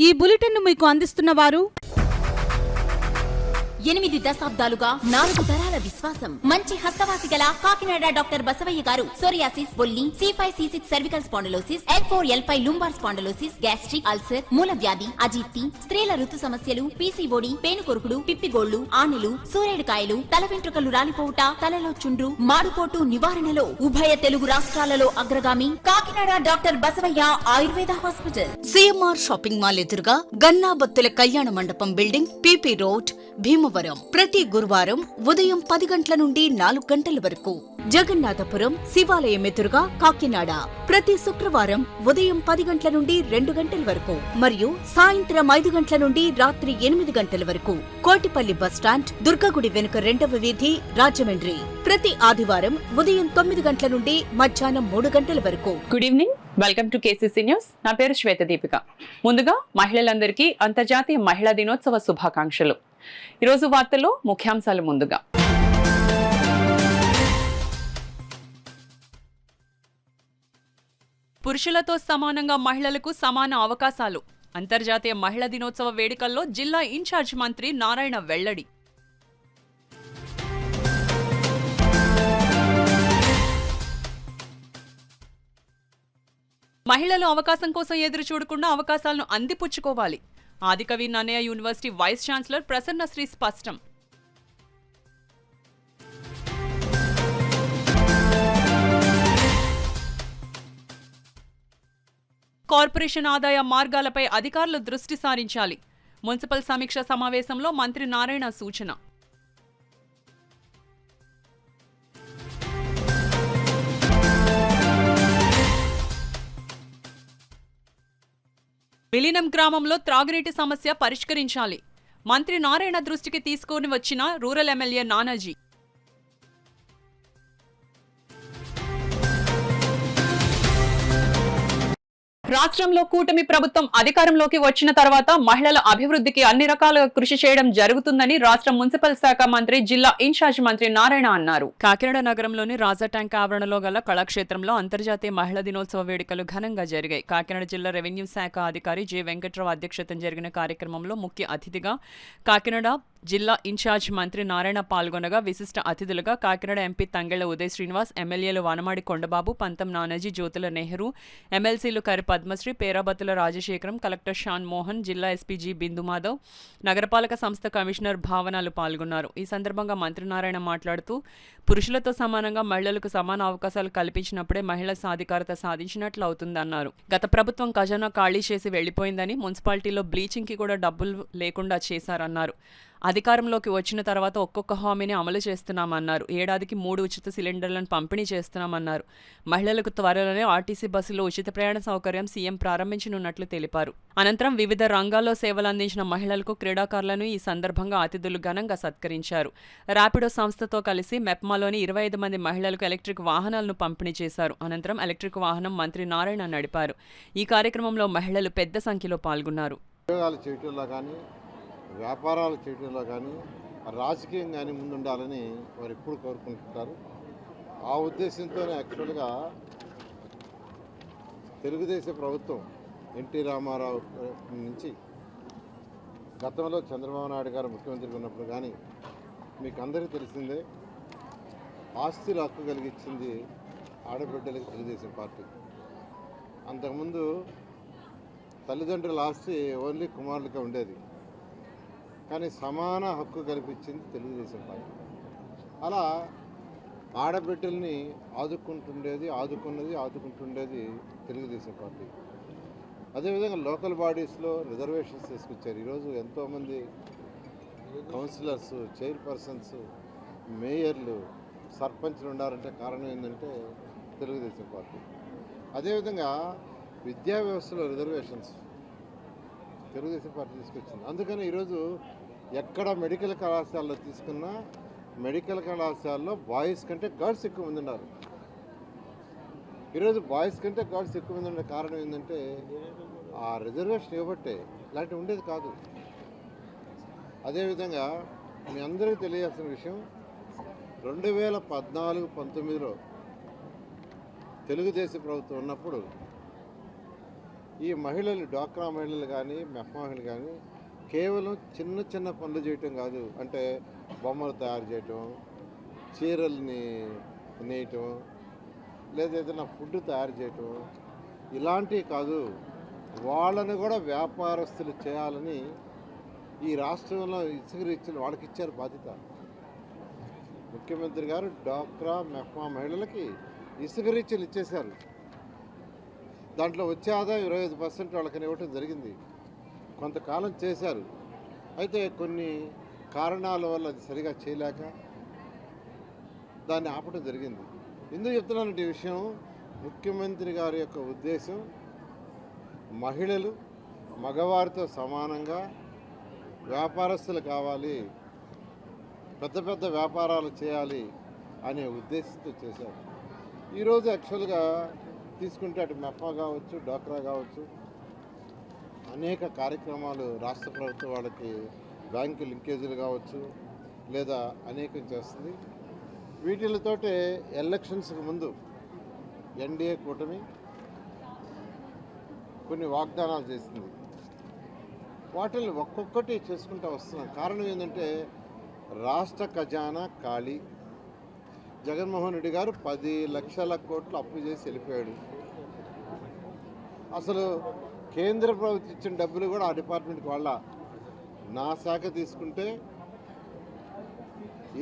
ఈ బులెటిన్ను మీకు అందిస్తున్న వారు 8 దశాబ్దాలుగా 4 తరాల విశ్వాసం. మంచి హస్తవాసి గల కాకినాడ డాక్టర్ బసవయ్య గారు సోరియాసిస్, బొల్లి, C5, C6 cervical spondylosis, L4, L5 lumbar spondylosis, gastric ulcer, మూల వ్యాధి, అజీర్తి, స్త్రీల ఋతు సమస్యలు, PCOD, పేనుకొరుకుడు, పిప్పిగోళ్లు, ఆనెలు, సూరేడుకాయలు, తల వెంట్రుకలు రాలిపోవుట, తలలో చుండ్రు, మాడుకోటు నివారణలో ఉభయ తెలుగు రాష్ట్రాలలో అగ్రగామి Kakinada doctor Basavaiah Ayurveda hospital. CMR shopping mall ఎదురుగా Gannabathula Kalyana Mandapam building, PP road, Bhimavaram. ప్రతి గురువారం ఉదయం 10 గంటల నుండి 4 గంటల వరకు. జగన్నాథపురం శివాలయం ఎదురుగా కాకినాడ ప్రతి శుక్రవారం ఉదయం 10 గంటల నుండి 2 గంటల వరకు మరియు సాయంత్రం 5 గంటల నుండి రాత్రి 8 గంటల వరకు. కోటిపల్లి బస్టాండ్, దుర్గగుడి వెనుక 2వ వీధి, రాజమండ్రి. ప్రతి ఆదివారం ఉదయం 9 గంటల నుండి మధ్యాహ్నం 3 గంటల వరకు. Good evening, welcome to KCC news. నా పేరు శ్వేత దీపిక. ముందుగా మహిళలందరికీ అంతర్జాతీయ మహిళా దినోత్సవ శుభాకాంక్షలు. ఈరోజు వార్తల్లో ముఖ్యాంశాలు. ముందుగా పురుషులతో సమానంగా మహిళలకు సమాన అవకాశాలు. అంతర్జాతీయ మహిళా దినోత్సవ వేడుకల్లో జిల్లా ఇన్ఛార్జ్ మంత్రి నారాయణ వెల్లడి. మహిళలు అవకాశం కోసం ఎదురు చూడకుండా అవకాశాలను అందిపుచ్చుకోవాలి. Adikavi Nannaya university vice chancellor Prasannasri స్పష్టం. కార్పొరేషన్ ఆదాయ మార్గాలపై అధికారులు దృష్టి సారించాలి. మున్సిపల్ సమీక్ష సమావేశంలో మంత్రి నారాయణ సూచన. విలీనం గ్రామంలో త్రాగునీటి సమస్య పరిష్కరించాలి. మంత్రి నారాయణ దృష్టికి తీసుకుని వచ్చిన రూరల్ ఎమ్మెల్యే నానాజీ. రాష్ట్రంలో కూటమి ప్రభుత్వం అధికారంలోకి వచ్చిన తర్వాత మహిళల అభివృద్ధికి అన్ని రకాలుగా కృషి చేయడం జరుగుతుందని రాష్ట్ర మున్సిపల్ శాఖ మంత్రి, జిల్లా ఇన్ఛార్జ్ మంత్రి నారాయణ అన్నారు. కాకినాడ నగరంలోని రాజా ట్యాంక్ ఆవరణలో గల కళాక్షేత్రంలో అంతర్జాతీయ మహిళా దినోత్సవ వేడుకలు ఘనంగా జరిగాయి. కాకినాడ జిల్లా రెవెన్యూ శాఖ అధికారి జె వెంకట్రావు అధ్యక్షతన జరిగిన కార్యక్రమంలో ముఖ్య అతిథిగా కాకినాడ జిల్లా ఇన్ఛార్జ్ మంత్రి నారాయణ పాల్గొనగా, విశిష్ట అతిథులుగా కాకినాడ ఎంపీ తంగెళ్ల ఉదయ్ శ్రీనివాస్, ఎమ్మెల్యేలు వనమాడి కొండబాబు, పంతం నానాజీ, జ్యోతుల నెహ్రూ, ఎమ్మెల్సీలు కరి పద్మశ్రీ, పేరాబత్తుల రాజశేఖరం, కలెక్టర్ షాన్ మోహన్, జిల్లా ఎస్పీజీ బిందుమాధవ్, నగరపాలక సంస్థ కమిషనర్ భావనాలు పాల్గొన్నారు. ఈ సందర్భంగా మంత్రి నారాయణ మాట్లాడుతూ, పురుషులతో సమానంగా మహిళలకు సమాన అవకాశాలు కల్పించినప్పుడే మహిళా సాధికారత సాధించినట్లు అవుతుందన్నారు. గత ప్రభుత్వం ఖజానా ఖాళీ చేసి వెళ్లిపోయిందని, మున్సిపాలిటీలో బ్లీచింగ్ కి కూడా డబ్బులు లేకుండా చేశారన్నారు. అధికారంలోకి వచ్చిన తర్వాత ఒక్కొక్క హామీని అమలు చేస్తున్నామన్నారు. ఏడాదికి 3 ఉచిత సిలిండర్లను పంపిణీ చేస్తున్నామన్నారు. మహిళలకు త్వరలోనే ఆర్టీసీ బస్సులో ఉచిత ప్రయాణ సౌకర్యం సీఎం ప్రారంభించనున్నట్లు తెలిపారు. అనంతరం వివిధ రంగాల్లో సేవలు అందించిన మహిళలకు, క్రీడాకారులను ఈ సందర్భంగా అతిథులు ఘనంగా సత్కరించారు. ర్యాపిడో సంస్థతో కలిసి మెప్మాలోని 25 మంది మహిళలకు ఎలక్ట్రిక్ వాహనాలను పంపిణీ చేశారు. అనంతరం ఎలక్ట్రిక్ వాహనం మంత్రి నారాయణ నడిపారు. ఈ కార్యక్రమంలో మహిళలు పెద్ద సంఖ్యలో పాల్గొన్నారు. వ్యాపారాలు చేయడంలో కానీ, రాజకీయం కానీ ముందుండాలని వారు ఎప్పుడు కోరుకుంటుంటారు. ఆ ఉద్దేశంతోనే యాక్చువల్గా తెలుగుదేశం ప్రభుత్వం ఎన్టీ రామారావు నుంచి గతంలో చంద్రబాబు నాయుడు గారు ముఖ్యమంత్రిగా ఉన్నప్పుడు కానీ మీకు అందరికీ తెలిసిందే, ఆస్తులు హక్కు కలిగించింది ఆడబిడ్డలకి తెలుగుదేశం పార్టీ. అంతకుముందు తల్లిదండ్రుల ఆస్తి ఓన్లీ కుమారులకే ఉండేది, కానీ సమాన హక్కు కల్పించింది తెలుగుదేశం పార్టీ. అలా ఆడబిడ్డల్ని ఆదుకుంటుండేది తెలుగుదేశం పార్టీ. అదేవిధంగా లోకల్ బాడీస్లో రిజర్వేషన్స్ తీసుకొచ్చారు. ఈరోజు ఎంతోమంది కౌన్సిలర్స్, చైర్పర్సన్స్, మేయర్లు, సర్పంచ్లు ఉన్నారంటే కారణం ఏంటంటే తెలుగుదేశం పార్టీ. అదేవిధంగా విద్యా వ్యవస్థలో రిజర్వేషన్స్ తెలుగుదేశం పార్టీ తీసుకొచ్చింది. అందుకని ఈరోజు ఎక్కడ మెడికల్ కళాశాలలో తీసుకున్నా మెడికల్ కళాశాలలో బాయ్స్ కంటే గర్ల్స్ ఎక్కువ మంది ఉన్నారు. ఈరోజు బాయ్స్ కంటే గర్ల్స్ ఎక్కువ మంది ఉండే కారణం ఏంటంటే ఆ రిజర్వేషన్ ఇవ్వబట్టే, ఇలాంటివి ఉండేది కాదు. అదేవిధంగా మీ అందరికీ తెలియాల్సిన విషయం, 2014-19లో తెలుగుదేశం ప్రభుత్వం ఉన్నప్పుడు ఈ మహిళలు డ్వాక్రా మహిళలు కానీ మెహ్మా మహిళలు కానీ కేవలం చిన్న చిన్న పనులు చేయటం కాదు, అంటే బొమ్మలు తయారు చేయటం, చీరల్ని నేయటం, లేదా ఏదైనా ఫుడ్ తయారు చేయటం, ఇలాంటివి కాదు, వాళ్ళని కూడా వ్యాపారస్తులు చేయాలని ఈ రాష్ట్రంలో ఇసుక రీచ్లు వాళ్ళకి ఇచ్చారు బాధ్యత. ముఖ్యమంత్రి గారు డ్వాక్రా మెహ్మా మహిళలకి ఇసుక రీచ్లు ఇచ్చేశారు. దాంట్లో వచ్చే ఆదాయం 25% వాళ్ళకని ఇవ్వటం జరిగింది. కొంతకాలం చేశారు. అయితే కొన్ని కారణాల వల్ల అది సరిగా చేయలేక దాన్ని ఆపటం జరిగింది. ఎందుకు చెప్తున్నానంటే ఈ విషయం, ముఖ్యమంత్రి గారి యొక్క ఉద్దేశం మహిళలు మగవారితో సమానంగా వ్యాపారస్తులు కావాలి, పెద్ద పెద్ద వ్యాపారాలు చేయాలి అనే ఉద్దేశంతో చేశారు. ఈరోజు యాక్చువల్గా తీసుకుంటే అటు మెహ్మా కావచ్చు, డ్వాక్రా కావచ్చు, అనేక కార్యక్రమాలు రాష్ట్ర ప్రభుత్వం వాళ్ళకి బ్యాంకు లింకేజీలు కావచ్చు, లేదా అనేకం చేస్తుంది. వీటితోటే ఎలక్షన్స్కి ముందు ఎన్డీఏ కూటమి కొన్ని వాగ్దానాలు చేసింది. వాటిని ఒక్కొక్కటి చేసుకుంటూ వస్తున్నాం. కారణం ఏంటంటే రాష్ట్ర ఖజానా ఖాళీ. జగన్మోహన్ రెడ్డి గారు 10 లక్షల కోట్లు అప్పు చేసి వెళ్ళిపోయాడు. అసలు కేంద్ర ప్రభుత్వం ఇచ్చిన డబ్బులు కూడా ఆ డిపార్ట్మెంట్కి వాళ్ళ. నా శాఖ తీసుకుంటే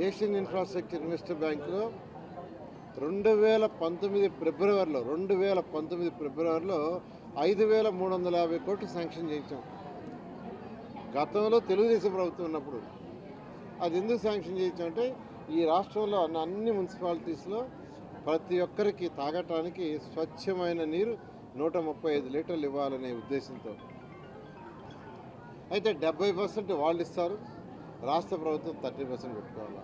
ఏషియన్ ఇన్ఫ్రాస్ట్రక్చర్ ఇన్వెస్టర్ బ్యాంకులో 2019 ఫిబ్రవరిలో 5,350 కోట్లు శాంక్షన్ చేయించాం. గతంలో తెలుగుదేశం ప్రభుత్వం ఉన్నప్పుడు. అది ఎందుకు శాంక్షన్ చేయించామంటే ఈ రాష్ట్రంలో అన్ని మున్సిపాలిటీస్లో ప్రతి ఒక్కరికి తాగటానికి స్వచ్ఛమైన నీరు 135 లీటర్లు ఇవ్వాలనే ఉద్దేశంతో. అయితే 70% వాళ్ళు ఇస్తారు, రాష్ట్ర ప్రభుత్వం 30% పెట్టుకోవాలి.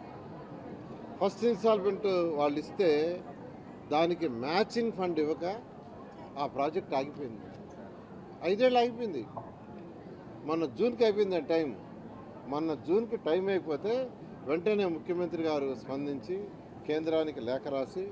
ఫస్ట్ ఇన్స్టాల్మెంట్ వాళ్ళు ఇస్తే దానికి మ్యాచింగ్ ఫండ్ ఇవ్వక ఆ ప్రాజెక్ట్ ఆగిపోయింది. 5 ఏళ్ళు ఆగిపోయింది. మొన్న జూన్కి అయిపోయింది ఆ టైం. మొన్న జూన్కి టైం అయిపోతే వెంటనే ముఖ్యమంత్రి గారు స్పందించి కేంద్రానికి లేఖ రాసి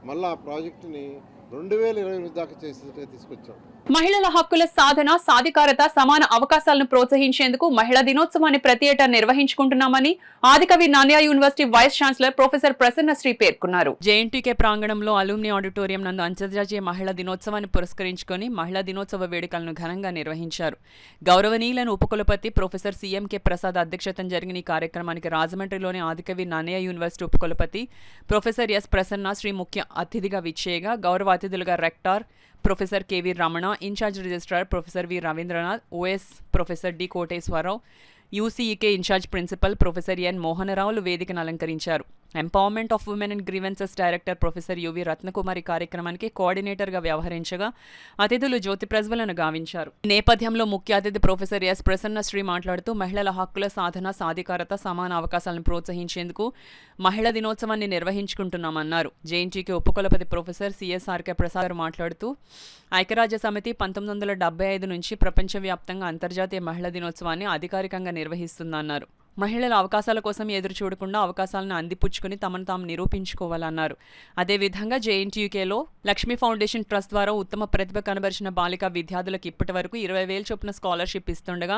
మళ్ళీ ఆ ప్రాజెక్టుని 2028 దాకా చేసేట్టుగా తీసుకొచ్చాం. మహిళల హక్కుల సాధన, సాధికారత, సమాన అవకాశాలను ప్రోత్సహించేందుకు మహిళా దినోత్సవాన్ని ప్రతి ఏటా నిర్వహించుకుంటున్నామని Adikavi Nannaya university vice chancellor professor Prasannasri పేర్కొన్నారు. జేఎన్టీకే ప్రాంగణంలో అలుమ్ని ఆడిటోరియం నందు అంతర్జాతీయ మహిళా దినోత్సవాన్ని పురస్కరించుకొని మహిళా దినోత్సవ వేడుకలను ఘనంగా నిర్వహించారు. గౌరవనీయులను ఉపకులపతి ప్రొఫెసర్ సిఎంకే ప్రసాద్ అధ్యక్షతన జరిగిన ఈ కార్యక్రమానికి రాజమండ్రిలోని ఆదికవి నాన్యా యూనివర్సిటీ ఉపకులపతి ప్రొఫెసర్ ఎస్ ప్రసన్నశ్రీ ముఖ్య అతిథిగా విచ్చేయగా గౌరవ అతిథులుగా rector professor K V Ramana, in charge registrar professor V Ravindranath, O S professor D Koteswararao, UCEK in charge principal professor N మోహనరావులు వేదికను అలంకరించారు. Empowerment of women and grievances director professor U V Ratnakumari కార్యక్రమానికి కోఆర్డినేటర్గా వ్యవహరించగా అతిథులు జ్యోతి ప్రజ్వలను గావించారు. ఈ నేపథ్యంలో ముఖ్య అతిథి ప్రొఫెసర్ ఎస్ ప్రసన్నశ్రీ మాట్లాడుతూ మహిళల హక్కుల సాధన, సాధికారత, సమాన అవకాశాలను ప్రోత్సహించేందుకు మహిళా దినోత్సవాన్ని నిర్వహించుకుంటున్నామన్నారు. జేఎన్టీకే ఉపకులపతి ప్రొఫెసర్ సిఎస్ఆర్కే ప్రసాద్ మాట్లాడుతూ ఐక్యరాజ్య సమితి 1975 నుంచి ప్రపంచవ్యాప్తంగా అంతర్జాతీయ మహిళా దినోత్సవాన్ని అధికారికంగా నిర్వహిస్తుందన్నారు. మహిళల అవకాశాల కోసం ఎదురు చూడకుండా అవకాశాలను అందిపుచ్చుకుని తమను తాము నిరూపించుకోవాలన్నారు. అదేవిధంగా జేఎన్టీయూకేలో లక్ష్మీ ఫౌండేషన్ ట్రస్ట్ ద్వారా ఉత్తమ ప్రతిభ కనబరిచిన బాలికా విద్యార్థులకు ఇప్పటి వరకు 20,000 చొప్పున స్కాలర్షిప్ ఇస్తుండగా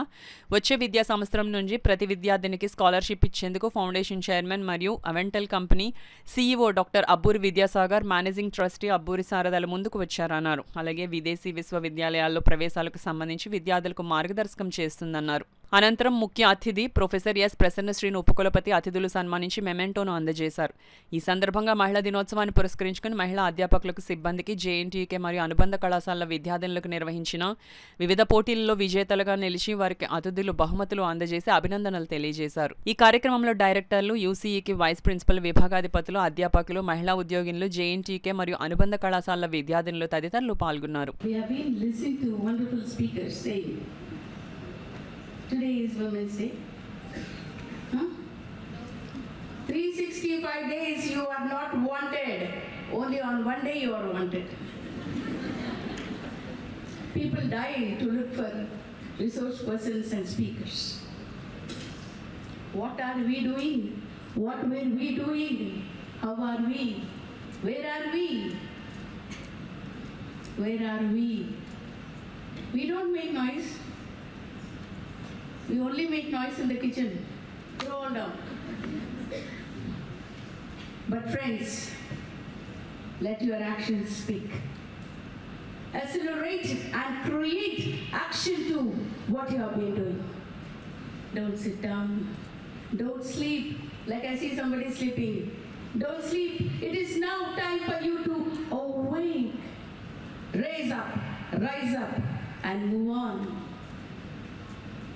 వచ్చే విద్యా సంవత్సరం నుంచి ప్రతి విద్యార్థినికి స్కాలర్షిప్ ఇచ్చేందుకు ఫౌండేషన్ చైర్మన్ మరియు Aventel company CEO doctor Abburi Vidyasagar, managing trustee Abburi శారదల ముందుకు వచ్చారన్నారు. అలాగే విదేశీ విశ్వవిద్యాలయాల్లో ప్రవేశాలకు సంబంధించి విద్యార్థులకు మార్గదర్శకం చేస్తుందన్నారు. అనంతరం ముఖ్య అతిథి ప్రొఫెసర్ ఎస్ ప్రసన్నశ్రీని ఉపకులపతి అతిథులు సన్మానించి మెమెంటోను అందజేశారు. ఈ సందర్భంగా మహిళా దినోత్సవాన్ని పురస్కరించుకుని మహిళా అధ్యాపకులకు, సిబ్బందికి, జేఎన్టీయూకే మరియు అనుబంధ కళాశాలల విద్యార్థులకు నిర్వహించిన వివిధ పోటీలలో విజేతలుగా నిలిచి వారికి అతిథులు బహుమతులు అందజేసి అభినందనలు తెలియజేశారు. ఈ కార్యక్రమంలో డైరెక్టర్లు, యూసీఈకి వైస్ ప్రిన్సిపల్, విభాగాధిపతులు, అధ్యాపకులు, మహిళా ఉద్యోగినులు, జేఎన్టీయూకే మరియు అనుబంధ కళాశాలల విద్యార్థులు తదితరులు పాల్గొన్నారు. Today is Women's Day. 365 days you are not wanted. Only on one day you are wanted. People die to look for resource persons and speakers. What are we doing? What were we doing? How are we? Where are we? Where are we? We don't make noise. We only make noise in the kitchen. Throw all down. But friends, let your actions speak. Accelerate and create action to what you have been doing. Don't sit down. Don't sleep like I see somebody sleeping. Don't sleep. It is now time for you to awake. Rise up and move on.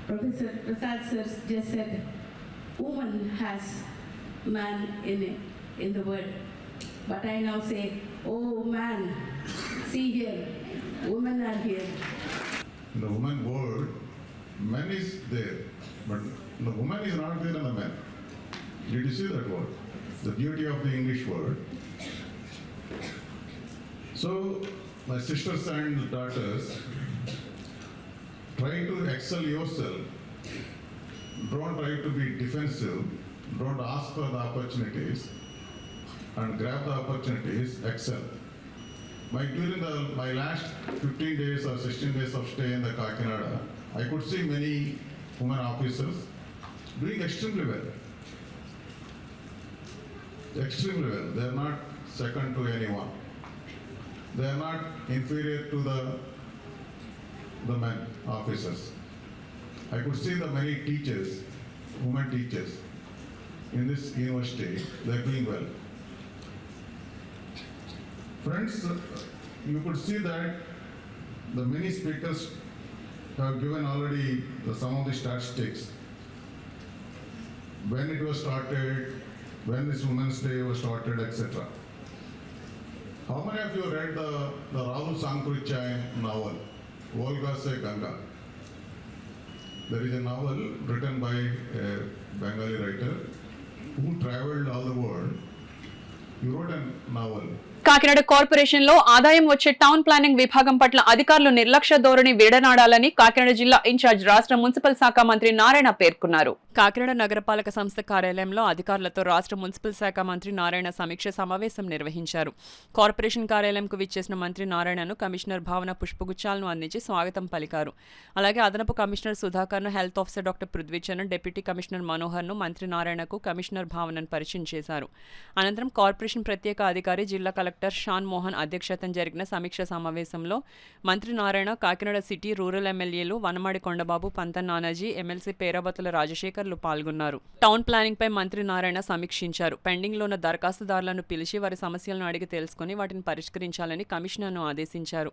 Professor Prasad sir just said, woman has man in the word. But I now say, oh man, see here, women are here. In the woman world, man is there, but the woman is not there in the man. Did you see that word? The beauty of the English word. So, my sisters and daughters, try to excel yourself. Don't try to be defensive. Don't ask for the opportunities and grab the opportunities, excel. During my last 15 days or 16 days of stay in the Kakinada, I could see many women officers doing extremely well. Extremely well. They are not second to anyone. They are not inferior to the men officers. I could see the many teachers, women teachers in this university, they are doing well. Friends, you could see that the many speakers have given already some of the statistics. When it was started, when this Women's Day was started, etc. How many of you read the Rahul Sankrichain novel, Volga Se Ganga? There is a novel written by a Bengali writer who traveled all the world. He wrote a novel. Kakinada corporation లో ఆదాయం వచ్చే town planning విభాగం పట్ల అధికారులు నిర్లక్ష్య ధోరణి వీడనాడాలని కాకినాడ జిల్లా incharge రాష్ట్ర మున్సిపల్ శాఖ మంత్రి నారాయణ పేర్కొన్నారు. కాకినాడ నగరపాలక సంస్థ కార్యాలయంలో అధికారులతో రాష్ట్ర మున్సిపల్ శాఖ మంత్రి నారాయణ సమీక్ష సమావేశం నిర్వహించారు. కార్పొరేషన్ కార్యాలయంకు విచ్చేసిన మంత్రి నారాయణను కమిషనర్ భావన పుష్పగుచ్చాలను అందించి స్వాగతం పలికారు. అలాగే అదనపు కమిషనర్ సుధాకర్ను, health officer doctor Prithvicharan, deputy commissioner మనోహర్ను మంత్రి నారాయణకు కమిషనర్ భావనను పరిచయం చేశారు. అనంతరం కార్పొరేషన్ ప్రత్యేక అధికారి జిల్లా కలెక్టర్ షాన్ మోహన్ అధ్యక్షతన జరిగిన సమీక్ష సమావేశంలో మంత్రి నారాయణ, కాకినాడ సిటీ రూరల్ ఎమ్మెల్యేలు వనమాడి కొండబాబు, పంతన్ నానాజీ, ఎమ్మెల్సీ పేరాబతుల రాజశేఖర్లు పాల్గొన్నారు. టౌన్ ప్లానింగ్ పై మంత్రి నారాయణ సమీక్షించారు. పెండింగ్ లో ఉన్న దరఖాస్తుదారులను పిలిచి వారి సమస్యలను అడిగి తెలుసుకుని వాటిని పరిష్కరించాలని కమిషనర్ను ఆదేశించారు.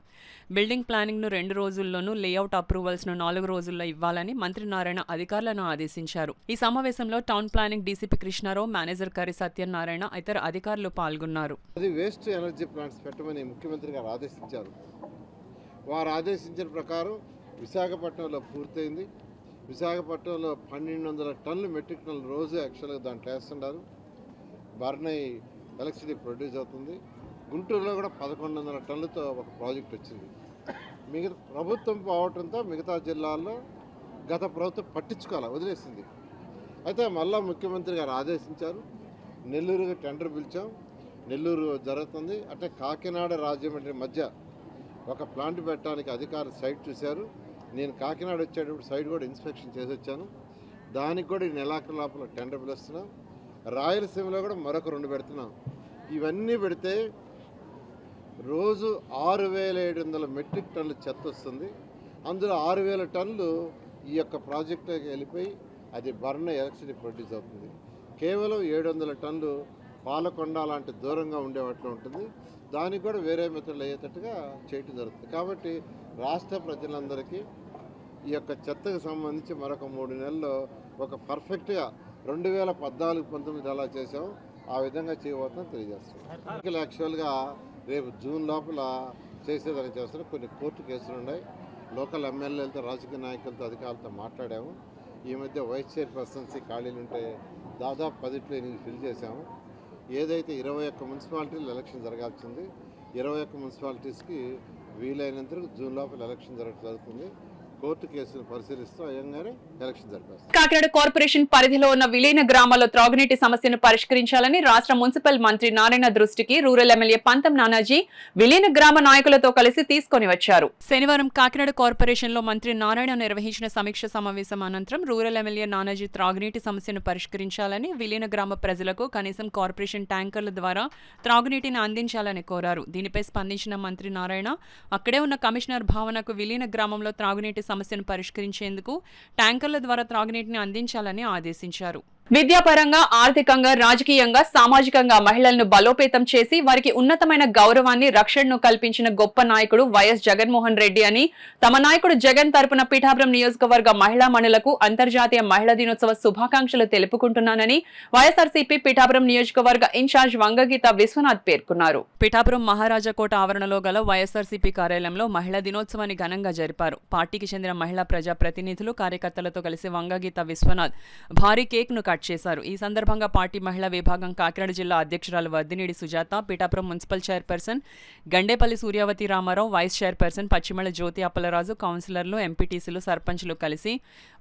బిల్డింగ్ ప్లానింగ్ ను 2 రోజుల్లోనూ, లేఅవుట్ అప్రూవల్స్ ను 4 రోజుల్లో ఇవ్వాలని మంత్రి నారాయణ అధికారులను ఆదేశించారు. ఈ సమావేశంలో town planning DCP Krishnarao, manager Kari Satyanarayana, ఇతర అధికారులు పాల్గొన్నారు. వేస్ట్ ఎనర్జీ ప్లాంట్స్ పెట్టమని ముఖ్యమంత్రి గారు ఆదేశించారు. వారు ఆదేశించిన ప్రకారం విశాఖపట్నంలో పూర్తయింది. విశాఖపట్నంలో 1200 టన్నులు మెట్రిక్ టన్నులు రోజు యాక్చువల్గా దాంట్లో వేస్తున్నారు. బర్నై ఎలక్ట్రిసిటీ ప్రొడ్యూస్ అవుతుంది. గుంటూరులో కూడా 1100 టన్నులతో ఒక ప్రాజెక్ట్ వచ్చింది. మిగతా ప్రభుత్వం పోవటంతో మిగతా జిల్లాల్లో గత ప్రభుత్వం పట్టించుకోవాలి, వదిలేసింది. అయితే మళ్ళా ముఖ్యమంత్రి గారు ఆదేశించారు. నెల్లూరుగా టెండర్ పిలిచాం. నెల్లూరు జరుగుతుంది. అంటే కాకినాడ రాజమండ్రి మధ్య ఒక ప్లాంట్ పెట్టడానికి అధికారులు సైట్ చూశారు. నేను కాకినాడ వచ్చేటప్పుడు సైట్ కూడా ఇన్స్పెక్షన్ చేసి వచ్చాను. దానికి కూడా ఈ నెలాఖరు లోపల టెండర్ పిలుస్తున్నాం. రాయలసీమలో కూడా మరొక 2 పెడుతున్నాం. ఇవన్నీ పెడితే రోజు 6700 మెట్రిక్ టన్నులు చెత్త వస్తుంది. అందులో 6000 టన్నులు ఈ యొక్క ప్రాజెక్టుకి వెళ్ళిపోయి అది బర్న్ ఎలక్ట్రిసిటీ ప్రొడ్యూస్ అవుతుంది. కేవలం 700 టన్నులు పాలకొండ లాంటి దూరంగా ఉండేవాటిలో ఉంటుంది. దానికి కూడా వేరే మెథడ్లు అయ్యేటట్టుగా చేయటం జరుగుతుంది. కాబట్టి రాష్ట్ర ప్రజలందరికీ ఈ యొక్క చెత్తకు సంబంధించి మరొక 3 నెలల్లో ఒక పర్ఫెక్ట్గా 2014-19 ఎలా చేసాం ఆ విధంగా చేయబోతుందని తెలియజేస్తున్నాం. యాక్చువల్గా రేపు జూన్ లోపల చేసేదని చేస్తున్నాం. కొన్ని కోర్టు కేసులు ఉన్నాయి. లోకల్ ఎమ్మెల్యేలతో, రాజకీయ నాయకులతో, అధికారులతో మాట్లాడాము. ఈ మధ్య వైస్ చైర్పర్సన్సీ ఖాళీలు ఉంటే దాదాపు 10 ఫిల్ చేశాము. ఏదైతే 21 మున్సిపాలిటీలు ఎలక్షన్ జరగాల్సింది, 21 మున్సిపాలిటీస్కి వీలైనంత జూన్ లోపల ఎలక్షన్ జరుగుతుంది. కోర్టు కేసును పరిశీలిస్తూ అయ్యంగానే ఎలక్షన్ జరిపేస్తారు. కాకినాడ కార్పొరేషన్ పరిధిలో ఉన్న విలీన గ్రామాల్లో త్రాగునీటి సమస్యను పరిష్కరించాలని రాష్ట్ర మున్సిపల్ మంత్రి నారాయణ దృష్టికి రూరల్ ఎమ్మెల్యే పంతం నానాజీ విలీన గ్రామ నాయకులతో కలిసి తీసుకొని వచ్చారు. శనివారం కాకినాడ కార్పొరేషన్ లో మంత్రి నారాయణ నిర్వహించిన సమీక్ష సమావేశం అనంతరం రూరల్ ఎమ్మెల్యే నానాజీ త్రాగునీటి సమస్యను పరిష్కరించాలని, విలీన గ్రామ ప్రజలకు కనీసం కార్పొరేషన్ ట్యాంకర్ల ద్వారా త్రాగునీటిని అందించాలని కోరారు. దీనిపై స్పందించిన మంత్రి నారాయణ అక్కడే ఉన్న కమిషనర్ భావనకు విలీన గ్రామంలో త్రాగునీటి సమస్యను పరిష్కరించేందుకు ట్యాంకర్ల ద్వారా త్రాగునీటిని అందించాలని ఆదేశించారు. విద్యాపరంగా, ఆర్థికంగా, రాజకీయంగా, సామాజికంగా మహిళలను బలోపేతం చేసి వారికి ఉన్నతమైన గౌరవాన్ని, రక్షణను కల్పించిన గొప్ప నాయకుడు వైఎస్ జగన్మోహన్ రెడ్డి అని తమ నాయకుడు జగన్ తరపున పిఠాపురం నియోజకవర్గ మహిళా మణులకు అంతర్జాతీయ మహిళా దినోత్సవ శుభాకాంక్షలు తెలుపుకుంటున్నానని వైఎస్ఆర్సీపీ పిఠాపురం నియోజకవర్గ ఇన్ఛార్జ్ వంగగీత విశ్వనాథ్ పేర్కొన్నారు. పిఠాపురం మహారాజాకోట ఆవరణలో గల వైఎస్ఆర్సీపీ కార్యాలయంలో మహిళా దినోత్సవాన్ని ఘనంగా జరిపారు. పార్టీకి చెందిన మహిళా ప్రజా ప్రతినిధులు, కార్యకర్తలతో కలిసి వంగగీత విశ్వనాథ్ భారీ కేక్ ను చేశారు. ఈ సందర్భంగా పార్టీ మహిళా విభాగం కాకినాడ జిల్లా అధ్యక్షురాలు Vardhinedi Sujatha, Pithapuram municipal chairperson Gandepalli Suryavathi Ramarao, vice chairperson Pachimala Jyothi Appalaraju, కౌన్సిలర్లు, ఎంపీటీసీలు, సర్పంచ్లు కలిసి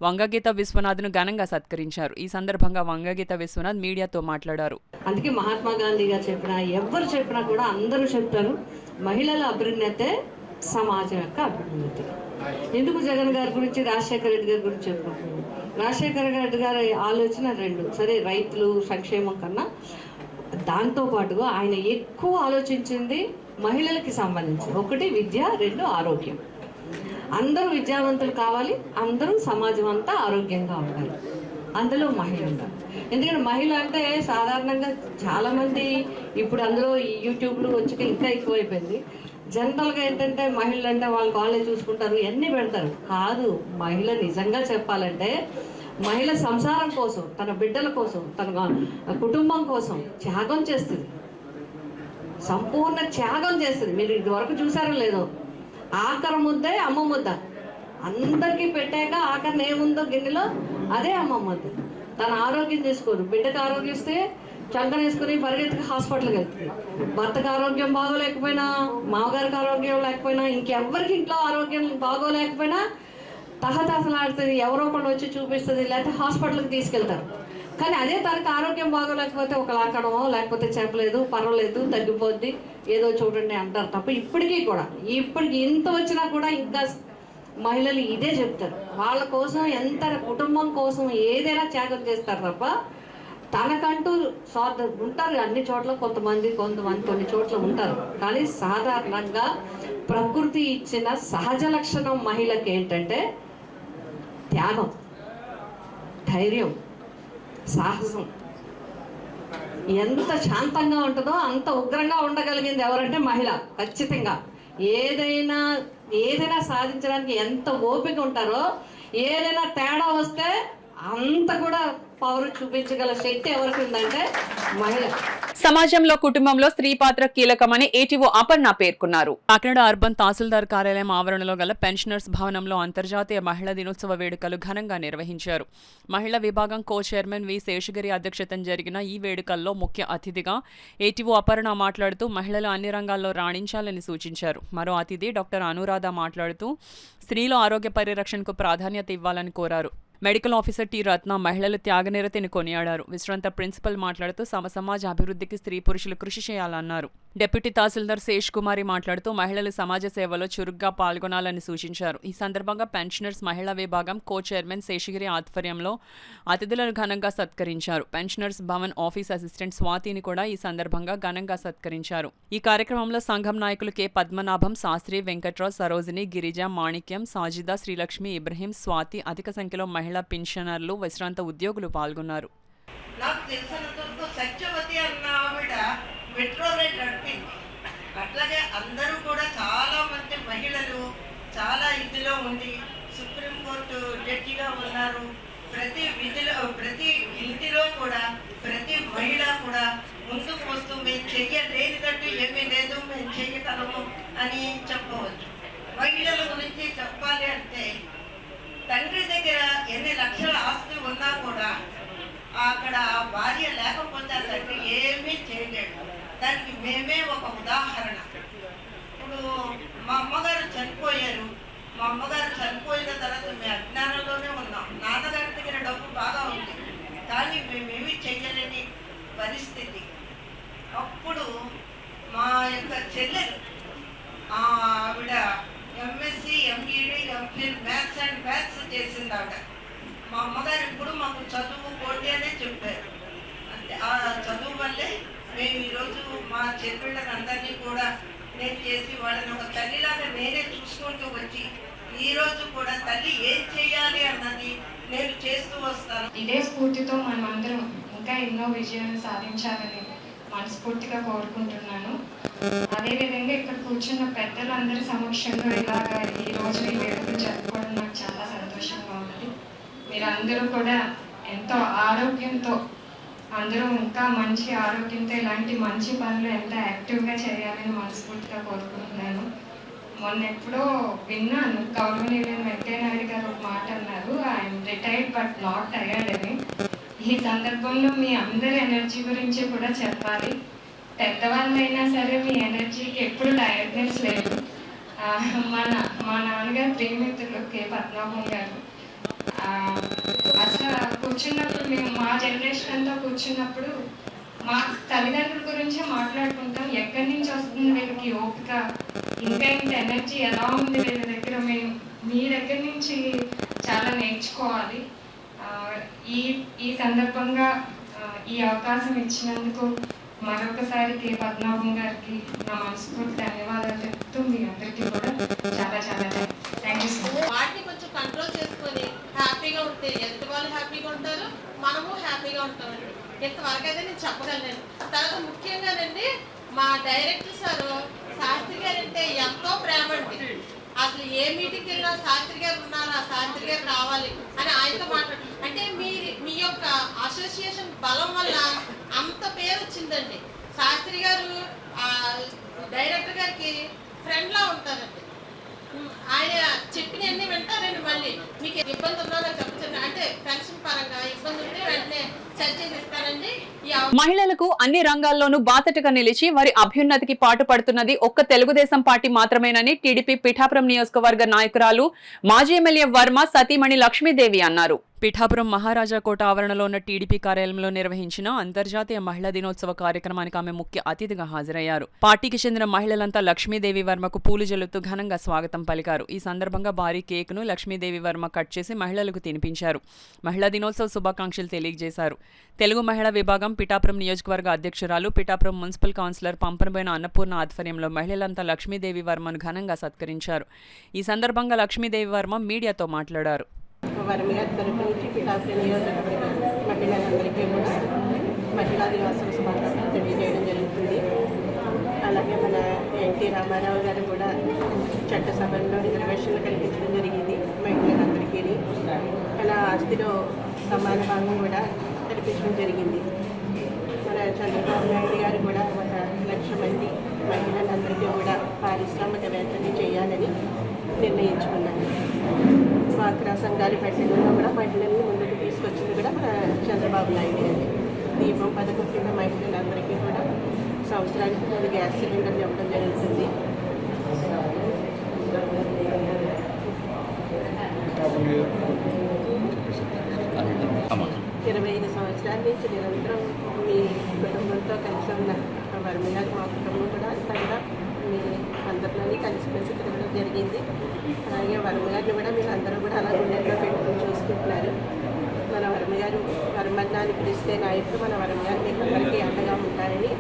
వంగగీత విశ్వనాథ్ను ఘనంగా సత్కరించారు. ఈ సందర్భంగా వంగగీత విశ్వనాథ్ మీడియాతో మాట్లాడారు. అందుకే మహాత్మా గాంధీ గారు చెప్పినా, ఎవరు చెప్పినా కూడా అందరూ చెప్తారు, మహిళల అభ్యున్నతే సమాజం యొక్క అభ్యున్నతి. ఎందుకు జగన్ గారి గురించి, రాజశేఖర రెడ్డి గారి గురించి చెప్పుకుంటున్నాం. రాజశేఖర రెడ్డి గారి ఆలోచన రెండు, సరే రైతులు సంక్షేమం కన్నా దాంతోపాటుగా ఆయన ఎక్కువ ఆలోచించింది మహిళలకి సంబంధించి. ఒకటి విద్య, రెండు ఆరోగ్యం. అందరూ విద్యావంతులు కావాలి, అందరూ సమాజం అంతా ఆరోగ్యంగా ఉండాలి, అందులో మహిళ ఉండాలి. ఎందుకంటే మహిళ అంటే సాధారణంగా చాలామంది ఇప్పుడు అందులో యూట్యూబ్లు వచ్చి ఇంకా ఎక్కువైపోయింది. జనరల్గా ఏంటంటే మహిళలు అంటే వాళ్ళే చూసుకుంటారు, ఎన్ని పెడతారు. కాదు, మహిళ నిజంగా చెప్పాలంటే మహిళ సంసారం కోసం, తన బిడ్డల కోసం, తన కుటుంబం కోసం త్యాగం చేస్తుంది, సంపూర్ణ త్యాగం చేస్తుంది. మీరు ఇదివరకు చూసారో లేదో, ఆఖరి ముద్దే అమ్మ ముద్ద. అందరికీ పెట్టాక ఆఖరిని ఏముందో గిన్నెలో అదే అమ్మ ముద్ద. తన ఆరోగ్యం చేసుకోదు, బిడ్డకు ఆరోగ్యం ఇస్తే చంకన వేసుకుని పరిగెత్తుకు హాస్పిటల్కి వెళ్తుంది. భర్తకు ఆరోగ్యం బాగోలేకపోయినా, మామగారికి ఆరోగ్యం లేకపోయినా, ఇంకెవ్వరికి ఇంట్లో ఆరోగ్యం బాగోలేకపోయినా తహతహలాడుతుంది, ఎవరో ఒకళ్ళు వచ్చి చూపిస్తుంది, లేకపోతే హాస్పిటల్కి తీసుకెళ్తారు. కానీ అదే తనకు ఆరోగ్యం బాగోలేకపోతే ఒక లాక్కడమో లేకపోతే చెప్పలేదు, పర్వాలేదు, తగ్గిపోద్ది, ఏదో చూడండి అంటారు తప్ప ఇప్పటికి ఇంత వచ్చినా కూడా ఇంకా మహిళలు ఇదే చెప్తారు. వాళ్ళ కోసం ఎంత కుటుంబం కోసం ఏదైనా త్యాగం చేస్తారు తప్ప తనకంటూ ఉంటారు. అన్ని చోట్ల కొంతమంది కొన్ని చోట్ల ఉంటారు. కానీ సాధారణంగా ప్రకృతి ఇచ్చిన సహజ లక్షణం మహిళకి ఏంటంటే త్యాగం, ధైర్యం, సాహసం. ఎంత శాంతంగా ఉంటుందో అంత ఉగ్రంగా ఉండగలిగింది ఎవరంటే మహిళ. ఖచ్చితంగా ఏదైనా సాధించడానికి ఎంత ఓపిక ఉంటారో, ఏదైనా తేడా వస్తే అంత కూడా పవర్ చూపించగల శక్తి ఎవరికి ఉందంటే మహిళ. సమాజంలో, కుటుంబంలో స్త్రీ పాత్ర కీలకమని ఏటీఓ అపర్ణ పేర్కొన్నారు. కాకినాడ అర్బన్ తహసీల్దార్ కార్యాలయం ఆవరణలో గల పెన్షనర్స్ భవనంలో అంతర్జాతీయ మహిళా దినోత్సవ వేడుకలు ఘనంగా నిర్వహించారు. మహిళా విభాగం కో చైర్మన్ వి శేషగిరి అధ్యక్షతన జరిగిన ఈ వేడుకల్లో ముఖ్య అతిథిగా ఏటీఓ అపర్ణ మాట్లాడుతూ మహిళలు అన్ని రంగాల్లో రాణించాలని సూచించారు. మరో అతిథి డాక్టర్ అనురాధ మాట్లాడుతూ స్త్రీల ఆరోగ్య పరిరక్షణకు ప్రాధాన్యత ఇవ్వాలని కోరారు. మెడికల్ ఆఫీసర్ టి రత్న మహిళల త్యాగనిరతిని కొనియాడారు. విశ్రాంత ప్రిన్సిపల్ మాట్లాడుతూ సమాజ అభివృద్ధికి స్త్రీ పురుషులు కృషి చేయాలన్నారు. డిప్యూటీ తహసీల్దార్ శేష్ కుమారి మాట్లాడుతూ మహిళలు సమాజ సేవలో చురుగ్గా పాల్గొనాలని సూచించారు. ఈ సందర్భంగా పెన్షనర్స్ మహిళా విభాగం కో చైర్మన్ శేషగిరి ఆధ్వర్యంలో అతిథులను ఘనంగా సత్కరించారు. పెన్షనర్స్ భవన్ ఆఫీస్ అసిస్టెంట్ స్వాతిని కూడా ఈ సందర్భంగా ఘనంగా సత్కరించారు. ఈ కార్యక్రమంలో సంఘం నాయకులు కె పద్మనాభం, శాస్త్రి, వెంకట్రావు, సరోజిని, గిరిజ, మాణిక్యం, సాజిదా, శ్రీలక్ష్మి, ఇబ్రహీం, స్వాతి, అధిక సంఖ్యలో మహిళా పెన్షనర్లు, విశ్రాంత ఉద్యోగులు పాల్గొన్నారు. నాకు తెలిసినంతవరకు సత్యవతి అన్న ఆవిడ మెట్రో రైల్ నడిపింది. అట్లాగే అందరూ కూడా చాలా మంది మహిళలు చాలా ఇదిలో ఉండి సుప్రీంకోర్టు జడ్జిగా ఉన్నారు. ప్రతి ఇంటిలో కూడా ప్రతి మహిళ కూడా ముందుకు వస్తూ మేము చెయ్యలేనిదంటూ ఏమీ లేదు, మేము చెయ్యగలము అని చెప్పవచ్చు. మహిళల గురించి చెప్పాలి అంటే తండ్రి దగ్గర ఎన్ని లక్షల ఆస్తి ఉన్నా కూడా అక్కడ భార్య లేకపోతే ఆ తండ్రి ఏమీ చేయలేడు. దానికి మేమే ఒక ఉదాహరణ. ఇప్పుడు మా అమ్మగారు చనిపోయారు, మా అమ్మగారు చనిపోయిన తర్వాత మేము అజ్ఞానంలోనే ఉన్నాం. నాన్నగారి దగ్గర డబ్బు బాగా ఉంది, కానీ మేమేమీ చెయ్యలేని పరిస్థితి. అప్పుడు మా యొక్క చెల్లెలు ఆవిడ MSc, MEd, MPhil maths and maths చేసింది ఆవిడ. మా అమ్మగారు ఇప్పుడు మాకు చదువు పోటీ అనే చెప్పారు. అంటే ఆ చదువు వల్లే మేము ఈరోజు మా చెల్లెళ్ళందరినీ కూడా నేను చేసి వాళ్ళని ఒక తల్లిలాగా నేనే చూసుకుంటూ వచ్చి ఈరోజు కూడా తల్లి ఏం చేయాలి అన్నది నేను చేస్తూ వస్తాను. ఇదే స్ఫూర్తితో మనమందరం ఇంకా ఎన్నో విజయాలు సాధించాలని మనస్ఫూర్తిగా కోరుకుంటున్నాను. అదేవిధంగా ఇక్కడ కూర్చున్న పెద్దలందరి సమక్షంలో ఇలాగా ఈ రోజు ఈ వేడుకలు జరుపుకోవడం నాకు చాలా సంతోషంగా ఉన్నది. మీరందరూ కూడా ఎంతో ఆరోగ్యంతో, అందరూ ఇంకా మంచి ఆరోగ్యంతో ఇలాంటి మంచి పనులు ఎంతో యాక్టివ్గా చేయాలని మనస్ఫూర్తిగా కోరుకుంటున్నాను. మొన్న ఎప్పుడో విన్నాను, గౌరవనీయులైన వెంకయ్య నాయుడు గారు ఒక మాట అన్నారు, I'm retired but not tired అని. ఈ సందర్భంలో మీ అందరి ఎనర్జీ గురించి కూడా చెప్పాలి. పెద్దవాళ్ళైనా సరే మీ ఎనర్జీకి ఎప్పుడు టైర్డ్నెస్ లేదు. మా నాన్నగారు ప్రియమిత్రులు కె పద్మనాభం గారు అసలు కూర్చున్నప్పుడు మేము మా జనరేషన్ అంతా కూర్చున్నప్పుడు మా తల్లిదండ్రుల గురించే మాట్లాడుకుంటాం. ఎక్కడి నుంచి వస్తుంది వీళ్ళకి ఓపిక, ఇంకా ఇంత ఎనర్జీ ఎలా ఉంది వీళ్ళ దగ్గర, మేము మీ దగ్గర నుంచి చాలా నేర్చుకోవాలి. ఈ సందర్భంగా ఈ అవకాశం ఇచ్చినందుకు మరొకసారి కె పద్మనాభం గారికి నా మనస్ఫూర్తి ధన్యవాదాలు చెప్తూ మీ అందరికీ కూడా చాలా చాలా థ్యాంక్ యూ సో మచ్. వాటిని కొంచెం కంట్రోల్ చేసుకొని హ్యాపీగా ఉంటే ఎదుటి వాళ్ళు హ్యాపీగా ఉంటారు, మనము హ్యాపీగా ఉంటామండి. ఇంతవరకు అయితే నేను చెప్పగలను. తర్వాత ముఖ్యంగానండి మా డైరెక్టర్ సారు శాస్త్రి గారు అంటే ఎంతో ప్రేమ అండి. అసలు ఏ మీటింగ్కి వెళ్ళినా శాస్త్రి గారు ఉన్నారా, శాస్త్రి గారు రావాలి అని ఆయనతో మాట్లాడు. అంటే మీ యొక్క అసోసియేషన్ బలం వల్ల అంత పేరు వచ్చిందండి. శాస్త్రి గారు డైరెక్టర్ గారికి ఫ్రెండ్లా ఉంటారండి. ఆయన చెప్పినవన్నీ వింటారండి. మళ్ళీ మీకు ఇబ్బంది ఉన్నా చెప్తాను, అంటే పెన్షన్ పరంగా ఇబ్బంది ఉంటే వెంటనే సరి చేసిస్తానండి. మహిళలకు అన్ని రంగాల్లోనూ బాసటగా నిలిచి వారి అభ్యున్నతికి పాటుపడుతున్నది ఒక్క తెలుగుదేశం పార్టీ మాత్రమేనని టీడీపీ పిఠాపురం నియోజకవర్గ నాయకురాలు మాజీ ఎమ్మెల్యే వర్మ సతీమణి లక్ష్మీదేవి అన్నారు. పిఠాపురం మహారాజా కోట ఆవరణలో ఉన్న టీడీపీ కార్యాలయంలో నిర్వహించిన అంతర్జాతీయ మహిళా దినోత్సవ కార్యక్రమానికి ఆమె ముఖ్య అతిథిగా హాజరయ్యారు. పార్టీకి చెందిన మహిళలంతా లక్ష్మీదేవి వర్మకు పూలు జల్లుతూ ఘనంగా స్వాగతం పలికారు. ఈ సందర్భంగా భారీ కేకును లక్ష్మీదేవి వర్మ కట్ చేసి మహిళలకు తినిపించారు. మహిళా దినోత్సవ శుభాకాంక్షలు తెలియజేశారు. తెలుగు మహిళా విభాగం పిఠాపురం నియోజకవర్గ అధ్యక్షురాలు, పిఠాపురం మున్సిపల్ కౌన్సిలర్ పంపనబోయిన అన్నపూర్ణ ఆధ్వర్యంలో మహిళలంతా లక్ష్మీదేవి వర్మను ఘనంగా సత్కరించారు. ఈ సందర్భంగా లక్ష్మీదేవి వర్మ మీడియాతో మాట్లాడారు. వర్మ గారి తరఫు నుంచి పిఠాపురం నియోజకవర్గ మహిళలందరికీ కూడా మహిళా దినోత్సవ శుభాకాంక్షలు తెలియజేయడం జరుగుతుంది. అలాగే మన ఎన్టీ రామారావు గారు కూడా చట్టసభల్లో రిజర్వేషన్లు కల్పించడం జరిగింది మహిళలందరికీ. అలా ఆస్తిలో సమాన భాగం కూడా కల్పించడం జరిగింది. మన చంద్రబాబు నాయుడు గారు కూడా 1,00,000 మంది మహిళలందరికీ కూడా పారిశ్రామికవేత్తలు చేయాలని నిర్ణయించుకున్నాను. డ్వాక్రా సంఘాలు పెట్టడంలో కూడా మహిళల్ని ముందుకు తీసుకొచ్చింది కూడా మన చంద్రబాబు నాయుడు గారి. దీపం పథకం కింద మహిళలందరికీ కూడా సంవత్సరానికి 3 గ్యాస్ సిలిండర్లు ఇవ్వడం జరుగుతుంది. 25 సంవత్సరాల నుంచి నిరంతరం మీ కుటుంబంతో కలిసి ఉన్న వర్మ గారు, మా కుటుంబం కూడా అంతా కూడా మీ అందరిలోని కలిసిమెలిసి తిరగడం జరిగింది. అలాగే వర్మ గారిని కూడా మీరు అందరూ కూడా అలా గుండెల్లో పెట్టుకుని చూసుకుంటున్నారు. మన వర్మ గారు వర్మన్నాన్ని పిలిస్తే నాయకుడు మన వర్మ గారు మీకు అందరికీ అండగా ఉంటారని,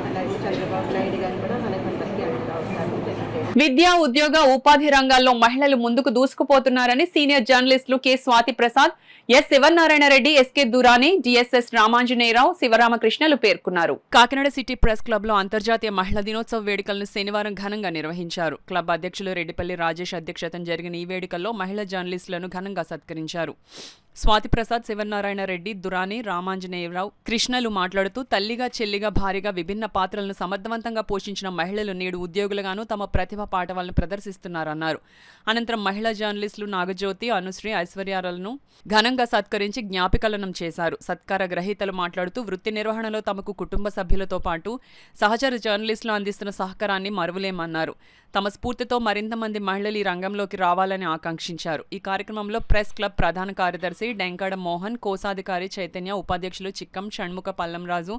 అలాగే చంద్రబాబు నాయుడు గారు కూడా మనకందరికీ అండగా ఉంటారని తెలియజేయాలి. విద్యా, ఉద్యోగ, ఉపాధి రంగాల్లో మహిళలు ముందుకు దూసుకుపోతున్నారని సీనియర్ జర్నలిస్టులు K Swathi Prasad, S Sivanarayana Reddy, S K Durani, D S S Ramanjaneyarao, శివరామకృష్ణలు పేర్కొన్నారు. కాకినాడ సిటీ ప్రెస్ క్లబ్ లో అంతర్జాతీయ మహిళా దినోత్సవ వేడుకలను శనివారం ఘనంగా నిర్వహించారు. క్లబ్ అధ్యక్షులు రెడ్డిపల్లి రాజేష్ అధ్యక్షతన జరిగిన ఈ వేడుకల్లో మహిళా జర్నలిస్టులను ఘనంగా సత్కరించారు. స్వాతి ప్రసాద్, శివనారాయణ రెడ్డి, దురాని, రామాంజనేయరావు, కృష్ణలు మాట్లాడుతూ తల్లిగా, చెల్లిగా, భార్యగా విభిన్న పాత్రలను సమర్థవంతంగా పోషించిన మహిళలు నేడు ఉద్యోగులుగాను తమ ప్రతిభ పాటవాలను ప్రదర్శిస్తున్నారన్నారు. అనంతరం మహిళా జర్నలిస్టులు నాగజ్యోతి, అనుశ్రీ, ఐశ్వర్యాలను ఘనంగా సత్కరించి జ్ఞాపికలనం చేశారు. సత్కార గ్రహీతలు మాట్లాడుతూ వృత్తి నిర్వహణలో తమకు కుటుంబ సభ్యులతో పాటు సహచర జర్నలిస్టులు అందిస్తున్న సహకారాన్ని మరువలేమన్నారు. తమ స్ఫూర్తితో మరింత మంది మహిళలు ఈ రంగంలోకి రావాలని ఆకాంక్షించారు. ఈ కార్యక్రమంలో ప్రెస్ క్లబ్ ప్రధాన కార్యదర్శి డెంకాడ మోహన్, కోశాధికారి చైతన్య, ఉపాధ్యక్షులు చిక్కం షణ్ముఖ పల్లంరాజు,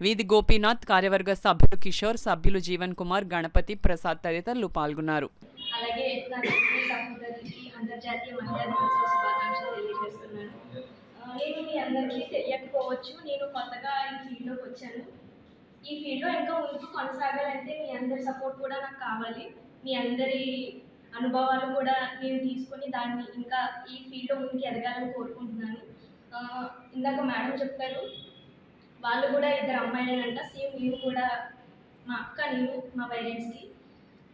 వీధి గోపీనాథ్, కార్యవర్గ సభ్యులు కిషోర్, సభ్యులు జీవన్ కుమార్, గణపతి, ప్రసాద్ తదితరులు పాల్గొన్నారు. అలాగే అంతర్జాతీయ మహిళా దినోత్సవ శుభాకాంక్షలు తెలియజేస్తున్నాను. నేను మీ అందరికీ తెలియకపోవచ్చు, నేను కొత్తగా ఈ ఫీల్డ్లోకి వచ్చాను. ఈ ఫీల్డ్లో ఇంకా ముందుకు కొనసాగాలంటే మీ అందరి సపోర్ట్ కూడా నాకు కావాలి. మీ అందరి అనుభవాలు కూడా నేను తీసుకొని దాన్ని ఇంకా ఈ ఫీల్డ్లో ముందుకు ఎదగాలని కోరుకుంటున్నాను. ఇందాక మేడం చెప్పారు, వాళ్ళు కూడా 2 అమ్మాయిలేనంట. సేమ్ నేను కూడా, మా అక్క, నేను, మా పేరెంట్స్కి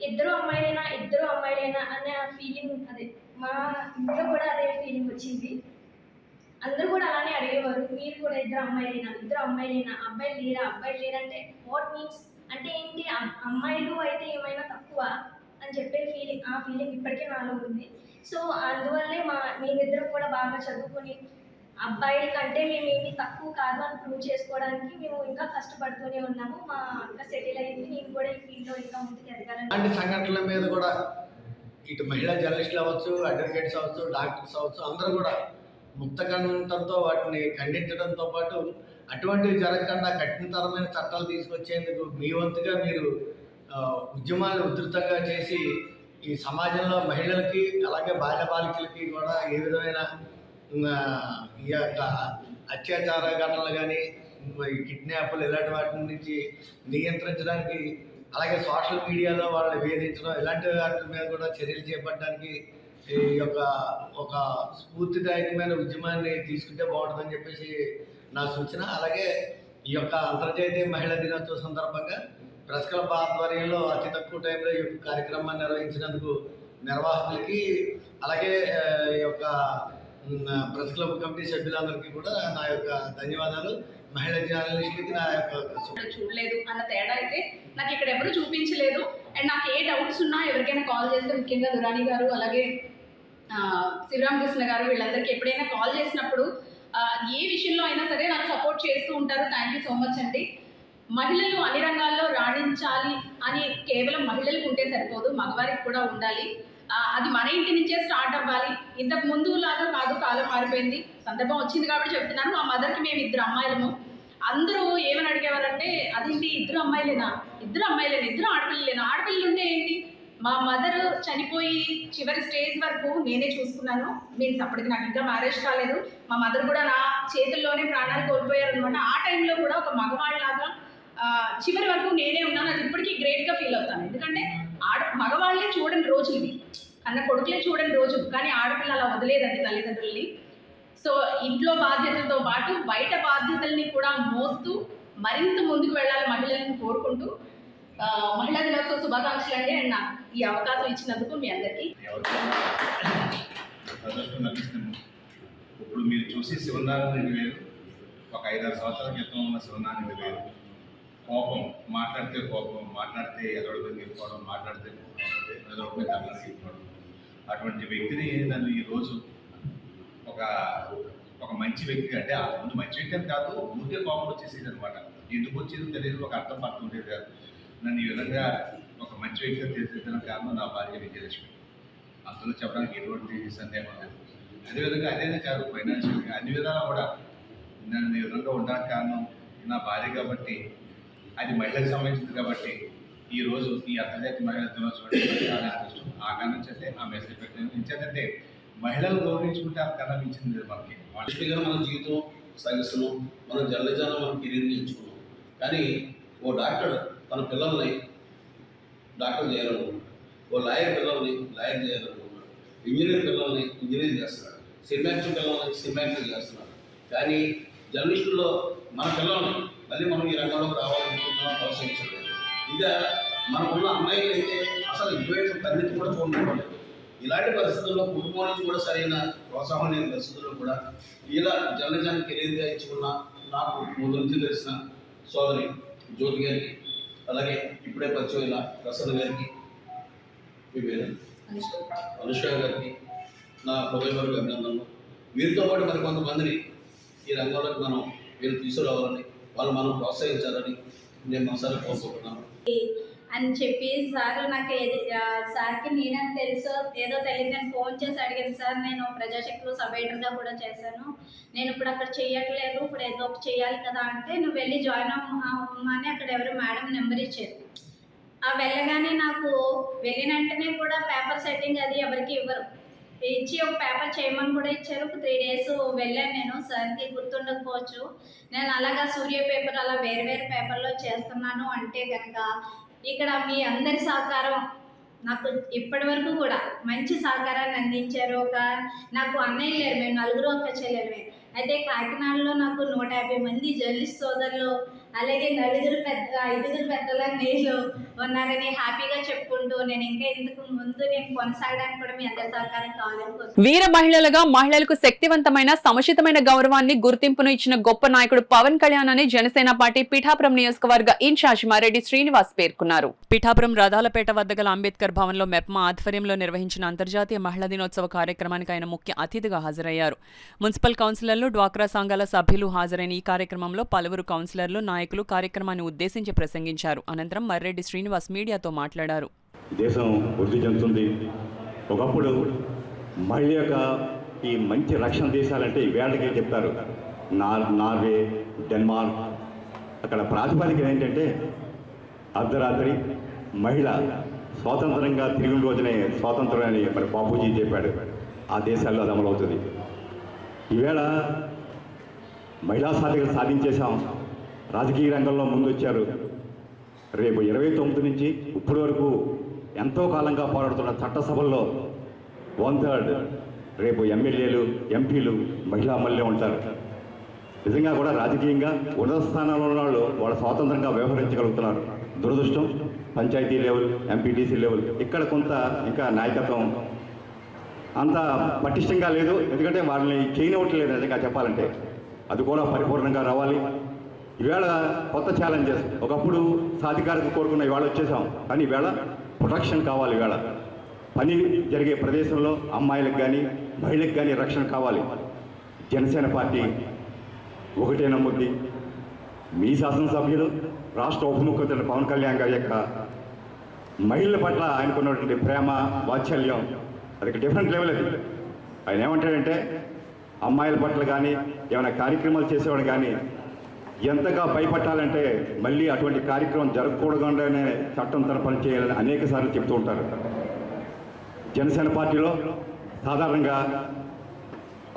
2 అమ్మాయిలైనా అనే ఫీలింగ్, అదే మా ఇంట్లో కూడా అదే ఫీలింగ్ వచ్చింది. అందరూ కూడా అలానే అడిగేవారు, మీరు కూడా 2 అమ్మాయిలైనా, అబ్బాయిలు లేరా అంటే వాట్ మీన్స్ అంటే ఏంటి, అమ్మాయిలు అయితే ఏమైనా తక్కువ అని చెప్పే ఫీలింగ్, ఆ ఫీలింగ్ ఇప్పటికే నాలో ఉంది. సో అందువల్లే మేమిద్దరం కూడా బాగా చదువుకొని అబ్బాయిల కంటే మేమేమి తక్కువ కాదు అని ప్రూవ్ చేసుకోవడానికి మేము ఇంకా కష్టపడుతూనే ఉన్నాము. మా అక్క సెటిల్ అయింది, నేను కూడా ఈ ఫీల్డ్లో ఇంకా ముందుకు ఎదగాలని. అలాంటి సంఘటనల మీద కూడా ఇటు మహిళా జర్నలిస్టులు అవ్వచ్చు, అడ్వకేట్స్ అవ్వచ్చు, డాక్టర్స్ అవ్వచ్చు, అందరూ కూడా ముక్తకంఠంతో వాటిని ఖండించడంతో పాటు అటువంటివి జరగకుండా కఠినతరమైన చట్టాలు తీసుకొచ్చేందుకు మీ వంతుగా మీరు ఉద్యమాలు ఉధృతంగా చేసి ఈ సమాజంలో మహిళలకి అలాగే బాలికలకి కూడా ఏ విధమైన ఈ యొక్క అత్యాచార ఘటనలు కానీ, కిడ్నాప్లు ఇలాంటి వాటి నుంచి నియంత్రించడానికి, అలాగే సోషల్ మీడియాలో వాళ్ళని వేధించడం, ఇలాంటి వాటి మీద కూడా చర్యలు చేపట్టడానికి ఈ యొక్క ఒక స్ఫూర్తిదాయకమైన ఉద్యమాన్ని తీసుకుంటే బాగుంటుందని చెప్పేసి నా సూచన. అలాగే ఈ యొక్క అంతర్జాతీయ మహిళా దినోత్సవ సందర్భంగా ప్రెస్ క్లబ్ ఆధ్వర్యంలో అతి తక్కువ టైంలో ఈ కార్యక్రమాన్ని నిర్వహించినందుకు నిర్వాహకులకి, అలాగే ఈ యొక్క ప్రెస్ క్లబ్ కమిటీ సభ్యులందరికీ కూడా నా యొక్క ధన్యవాదాలు. మహిళా జర్నలిస్టులకి నా యొక్క చూడలేదు అన్న తేడా అయితే నాకు ఇక్కడ ఎవరు చూపించలేదు. అండ్ నాకు ఏ డౌట్స్ ఉన్నా ఎవరికైనా కాల్ చేస్తే, ముఖ్యంగా దురాని గారు, అలాగే శివరామకృష్ణ గారు, వీళ్ళందరికీ ఎప్పుడైనా కాల్ చేసినప్పుడు ఏ విషయంలో అయినా సరే నాకు సపోర్ట్ చేస్తూ ఉంటారు. థ్యాంక్ యూ సో మచ్ అండి. మహిళలు అన్ని రంగాల్లో రాణించాలి అని కేవలం మహిళలకు ఉంటే సరిపోదు, మగవారికి కూడా ఉండాలి. అది మన ఇంటి నుంచే స్టార్ట్ అవ్వాలి. ఇంతకు ముందు లాగా కాదు, కాలం మారిపోయింది. సందర్భం వచ్చింది కాబట్టి చెప్తున్నాను. మా మదర్కి మేము 2 అమ్మాయిలము. అందరూ ఏమని అడిగేవారంటే, అదేంటి 2 అమ్మాయిలేనా, 2 ఆడపిల్లలేనా, ఆడపిల్లలు ఉంటే ఏంటి? మా మదర్ చనిపోయి చివరి స్టేజ్ వరకు నేనే చూసుకున్నాను. మీన్స్ అప్పటికి నాకు ఇంకా మ్యారేజ్ కాలేదు. మా మదర్ కూడా నా చేతుల్లోనే ప్రాణాలు కోల్పోయారు అనమాట. ఆ టైంలో కూడా ఒక మగవాళ్ళలాగా చివరి వరకు నేనే ఉన్నాను. అది ఇప్పటికీ గ్రేట్గా ఫీల్ అవుతాను. ఎందుకంటే మగవాళ్ళే చూడని రోజులు ఇవి, కన్నా కొడుకులే చూడని రోజు. కానీ ఆడపిల్ల అలా వదిలేదండి తల్లిదండ్రుల్ని. సో ఇంట్లో బాధ్యతలతో పాటు బయట బాధ్యతల్ని కూడా మోస్తూ మరింత ముందుకు వెళ్ళాలి మహిళలను కోరుకుంటూ మహిళా దినోత్సవ శుభాకాంక్షలు అండి. అండ్ నాకు ఈ అవకాశం ఇచ్చినందుకు మీ అందరికీ. ఇప్పుడు మీరు చూసి శివనారాయణ వేరు, ఒక 5-6 సంవత్సరాల క్రితం ఉన్న శివనారాయణ వేరు. కోపం, మాట్లాడితే ఎదొడగా తీసుకోవడం, మాట్లాడితే ఎదొడగా తగ్గ తీసుకోవడం, అటువంటి వ్యక్తిని నన్ను ఈరోజు ఒక మంచి వ్యక్తి, అంటే ఆ ముందు మంచి వ్యక్తి అని కాదు, ఊరికే కోపం వచ్చేసేది అనమాట. ఎందుకు వచ్చేది తెలియదు, ఒక అర్థం పడుతూ ఉండేది కాదు. నన్ను ఈ విధంగా ఒక మంచి వ్యక్తిగా తీర్చిదిద్దిన కారణం నా భార్య విజయలక్ష్మి. అందులో చెప్పడానికి ఎటువంటి సందేహం లేదు. అదేవిధంగా అదేనే కాదు, ఫైనాన్షియల్గా అన్ని విధాలా కూడా నన్ను ఈ విధంగా ఉండడానికి కారణం నా భార్య కాబట్టి, అది మహిళలకు సంబంధించింది కాబట్టి ఈరోజు ఈ అంతర్జాతీయ మహిళా దినోత్సవం చాలా ఇష్టం. ఆ కారణం చేస్తే ఆ మెసేజ్ పెట్టాను. ఇంకేంటంటే మహిళలు గౌరవించుకుంటే అంతకన్నా మించింది మనకి. మనిషిగా మన జీవితం సాగిస్తున్నాం, మనం జర్నలిజాన్ని మనం కెరీర్ ఎంచుకున్నాం. కానీ ఓ డాక్టర్ తన పిల్లల్ని డాక్టర్ చేయాలనుకున్నాడు, ఓ లాయర్ పిల్లల్ని లాయర్ చేయాలనుకున్నాడు, ఇంజనీర్ పిల్లల్ని ఇంజనీర్ చేస్తున్నాడు, సినిమాక్టర్ పిల్లల్ని సినిమాక్టర్ చేస్తున్నాడు. కానీ జర్నలిస్టుల్లో మన పిల్లల్ని మళ్ళీ మనం ఈ రంగంలోకి రావాలనుకుంటున్నాం, ప్రోత్సహించలేదు. ఇంకా మనకున్న అమ్మాయిలు అయితే అసలు ఇటువైపు పరిణితి కూడా చూడలేదు. ఇలాంటి పరిస్థితుల్లో కుటుంబం నుంచి కూడా సరైన ప్రోత్సాహం లేని పరిస్థితుల్లో కూడా ఇలా జర్నలిజాన్ని కెరీర్గా ఇచ్చుకున్న నాకు ముందు నుంచి తెలిసిన సోదరి జ్యోతి గారికి, అలాగే ఇప్పుడే పరిచయం అయిన ప్రసన్న గారికి, మీ పేరు అనుష్క గారికి నా హృదయపూర్వక అభినందనలు. వీరితో పాటు మరి కొంతమందిని ఈ రంగంలోకి మనం వీరు తీసుకురావాలని, వాళ్ళు మనం ప్రోత్సహించాలని నేను మనసారి కోరుకుంటున్నాను. అని చెప్పి సార్ నాకు సార్కి నేనని తెలుసు ఏదో తెలియదు. నేను ఫోన్ చేసి అడిగాను, సార్ నేను ప్రజాశక్తిలో సబ్ ఎడిటర్గా కూడా చేశాను, నేను ఇప్పుడు అక్కడ చేయట్లేదు, ఇప్పుడు ఏదో ఒకటి చేయాలి కదా అంటే, నువ్వు వెళ్ళి జాయిన్ అవ్వమా అని అక్కడ ఎవరు మేడం నెంబర్ ఇచ్చారు. ఆ వెళ్ళగానే నాకు వెళ్ళిన వెంటనే కూడా పేపర్ సెట్టింగ్ అది ఎవరికి ఇవ్వరు, ఇచ్చి ఒక పేపర్ చేయమని కూడా ఇచ్చారు. ఒక 3 days వెళ్ళాను నేను. సార్కి గుర్తుండకపోవచ్చు, నేను అలాగా సూర్య పేపర్ అలా వేరు వేరు పేపర్లో చేస్తున్నాను అంటే కనుక ఇక్కడ మీ అందరి సహకారం నాకు ఇప్పటి వరకు కూడా మంచి సహకారాన్ని అందించారు. నాకు అన్నయ్య లేరు, మేము 4 అక్క చెల్లెలమే. అయితే కాకినాడలో నాకు 150 మంది జర్నలిస్ట్ సోదరులు, అలాగే 5 పెద్దల నేను ఉన్నారని హ్యాపీగా చెప్పుకుంటూ నేను ఇంకా ఇంతకు ముందు నేను కొనసాగడానికి కూడా మీ అందరి సహకారం కావాలని. వీర మహిళలుగా మహిళలకు శక్తివంతమైన సముచితమైన గౌరవాన్ని గుర్తింపును ఇచ్చిన గొప్ప నాయకుడు పవన్ కళ్యాణ్ అని జనసేన పార్టీ పిఠాపురం నియోజకవర్గ ఇన్ఛార్జ్ మారెడ్డి శ్రీనివాస్ పేర్కొన్నారు. పిఠాపురం రథాలపేట వద్ద గల అంబేద్కర్ భవన్ లో మెప్మా ఆధ్వర్యంలో నిర్వహించిన అంతర్జాతీయ మహిళా దినోత్సవ కార్యక్రమానికి ఆయన ముఖ్య అతిథిగా హాజరయ్యారు. మున్సిపల్ కౌన్సిలర్లు, డ్వాక్రా సంఘాల సభ్యులు హాజరైన ఈ కార్యక్రమంలో పలువురు కౌన్సిలర్లు, నాయకులు కార్యక్రమాన్ని ఉద్దేశించి ప్రసంగించారు. అనంతరం మర్రెడ్డి శ్రీనివాస్ మీడియాతో మాట్లాడారు. దేశం వృద్ధి చెందుతుంది. ఒకప్పుడు మహిళ యొక్క ఈ మంచి రక్షణ దేశాలంటే వేళకి చెప్తారు, నార్వే, డెన్మార్క్. అక్కడ ప్రాతిపదిక ఏంటంటే అర్ధరాత్రి మహిళ స్వాతంత్రంగా తిరిగిన రోజునే స్వాతంత్రం అని మరి బాపూజీ చెప్పాడు. ఆ దేశాల్లో అది అమలవుతుంది. ఈవేళ మహిళా సాధికారత సాధించేశాం, రాజకీయ రంగంలో ముందొచ్చారు. రేపు 29 నుంచి ఇప్పటి వరకు ఎంతో కాలంగా పోరాడుతున్న చట్టసభల్లో 1/3 రేపు ఎమ్మెల్యేలు, ఎంపీలు మహిళా అమల్లే ఉంటారు. నిజంగా కూడా రాజకీయంగా ఉన్నత స్థానంలో ఉన్న వాళ్ళు వాళ్ళ స్వాతంత్రంగా వ్యవహరించగలుగుతున్నారు. దురదృష్టం పంచాయతీ లెవెల్, ఎంపీటీసీ లెవెల్ ఇక్కడ కొంత ఇంకా నాయకత్వం అంత పటిష్టంగా లేదు. ఎందుకంటే వాళ్ళని చేయనివ్వట్లేదు. నిజంగా చెప్పాలంటే అది కూడా పరిపూర్ణంగా రావాలి. ఈవేళ కొత్త ఛాలెంజెస్. ఒకప్పుడు సాధికారత కోరుకున్న ఈవేళ వచ్చేసాం, కానీ ఈవేళ ప్రొటెక్షన్ కావాలి. ఈవేళ పని జరిగే ప్రదేశంలో అమ్మాయిలకు కానీ మహిళలకు కానీ రక్షణ కావాలి. జనసేన పార్టీ ఒకటే నమ్ముద్ది, మీ శాసనసభ్యులు, రాష్ట్ర ఉప ముఖ్యమంత్రి పవన్ కళ్యాణ్ గారి యొక్క మహిళల పట్ల ఆయనకున్నటువంటి ప్రేమ, వాత్సల్యం అది డిఫరెంట్ లెవెల్. అది ఆయన ఏమంటాడంటే అమ్మాయిల పట్ల కానీ ఏమైనా కార్యక్రమాలు చేసేవాడు కానీ ఎంతగా భయపట్టాలంటే మళ్ళీ అటువంటి కార్యక్రమం జరగకూడదునే చట్టం తన పని చేయాలని అనేక సార్లు చెప్తూ ఉంటారు. జనసేన పార్టీలో సాధారణంగా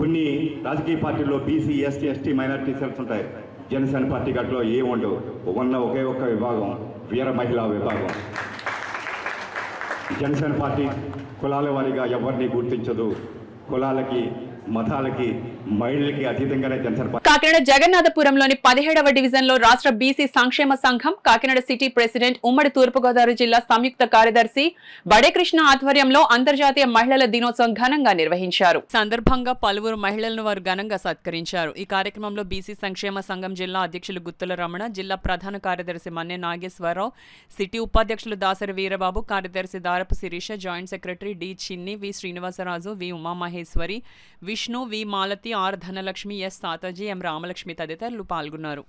కొన్ని రాజకీయ పార్టీల్లో BC, ST, ST, minority cells ఉంటాయి. జనసేన పార్టీ గట్లో ఏముండవు. ఒకే ఒక్క విభాగం వీర మహిళా విభాగం. జనసేన పార్టీ కులాల వారీగా ఎవరిని గుర్తించదు. కులాలకి, మతాలకి, మహిళలకి అతీతంగానే జనసేన. కాకినాడ జగన్నాథపురంలోని 17వ డివిజన్లో రాష్ట్ర బీసీ సంక్షేమ సంఘం, కాకినాడ సిటీ ప్రెసిడెంట్, ఉమ్మడి తూర్పుగోదావరి జిల్లా సంయుక్త కార్యదర్శి బడేకృష్ణ ఆధ్వర్యంలో అంతర్జాతీయ మహిళల దినోత్సవం ఘనంగా నిర్వహించారు. సందర్భంగా పలువురు మహిళలను వారు ఘనంగా సత్కరించారు. ఈ కార్యక్రమంలో బీసీ సంక్షేమ సంఘం జిల్లా అధ్యక్షులు గుత్తుల రమణ, జిల్లా ప్రధాన కార్యదర్శి మన్నె నాగేశ్వరరావు, సిటీ ఉపాధ్యక్షులు దాసరి వీరబాబు, కార్యదర్శి దారపు శిరీష, జాయింట్ సెక్రటరీ డి చిన్ని, వి శ్రీనివాసరాజు, వి ఉమామహేశ్వరి, విష్ణు, వి మాలతి, ఆర్ ధనలక్ష్మి, ఎస్ తాతాజీ, ఎం రామలక్ష్మి తదితరులు పాల్గొన్నారు.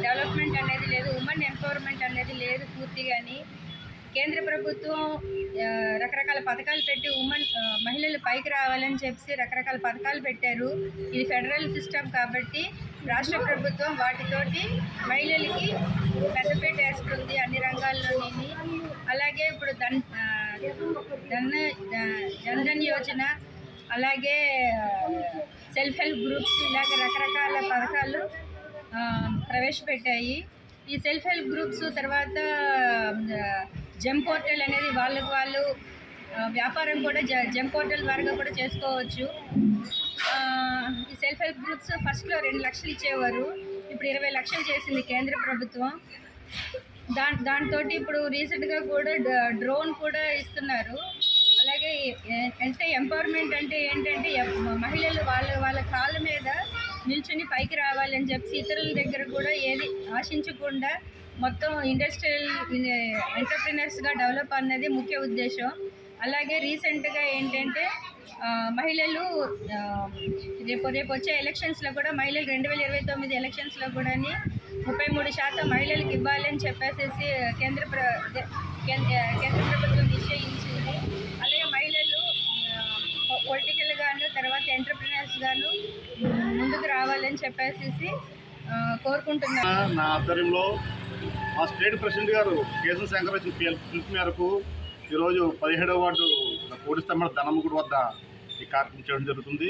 డెవలప్మెంట్ అనేది లేదు, ఉమెన్ ఎంపవర్మెంట్ అనేది లేదు పూర్తిగాని. కేంద్ర ప్రభుత్వం రకరకాల పథకాలు పెట్టి మహిళలు పైకి రావాలని చెప్పి రకరకాల పథకాలు పెట్టారు. ఇది ఫెడరల్ సిస్టమ్ కాబట్టి రాష్ట్ర ప్రభుత్వం వాటితోటి మహిళలకి పెద్దపీట వేస్తుంది అన్ని రంగాల్లోని. అలాగే ఇప్పుడు జన్ధన్ యోజన, అలాగే సెల్ఫ్ హెల్ప్ గ్రూప్స్, ఇలాగ రకరకాల పథకాలు ప్రవేశపెట్టాయి. ఈ సెల్ఫ్ హెల్ప్ గ్రూప్స్ తర్వాత జెమ్ పోర్టల్ అనేది వాళ్ళు వ్యాపారం కూడా జెమ్ పోర్టల్ ద్వారా కూడా చేసుకోవచ్చు. ఈ సెల్ఫ్ హెల్ప్ గ్రూప్స్ ఫస్ట్లో 2 లక్షలు ఇచ్చేవారు, ఇప్పుడు 20 లక్షలు చేసింది కేంద్ర ప్రభుత్వం. దాంతో ఇప్పుడు రీసెంట్గా కూడా డ్రోన్ కూడా ఇస్తున్నారు. అలాగే అంటే ఎంపవర్మెంట్ అంటే ఏంటంటే మహిళలు వాళ్ళ కాళ్ళ మీద నిల్చుని పైకి రావాలని చెప్పి ఇతరుల దగ్గర కూడా ఏది ఆశించకుండా మొత్తం ఇండస్ట్రియల్ ఎంటర్ప్రినర్స్గా డెవలప్ అన్నది ముఖ్య ఉద్దేశం. అలాగే రీసెంట్గా ఏంటంటే మహిళలు రేపు వచ్చే ఎలక్షన్స్లో కూడా మహిళలు 2029 ఎలక్షన్స్లో కూడా 33% మహిళలకు ఇవ్వాలని చెప్పేసి కేంద్ర ప్రభుత్వం నిశ్చయించింది. అలాగే మహిళలు పొలిటికల్ గాను తర్వాత ఎంటర్ప్రినర్స్ గాను ముందుకు రావాలని చెప్పేసి కోరుకుంటున్నాను. నా ఆధ్వర్యంలో మా స్టేట్ ప్రెసిడెంట్ గారు కేశవ శంకర్ వచ్చిన పిలుపు మేరకు ఈరోజు 17వ వార్డు కోడిస్తమ్మ ధనమ్మగుడి వద్ద ఈ కార్యక్రమం చేయడం జరుగుతుంది.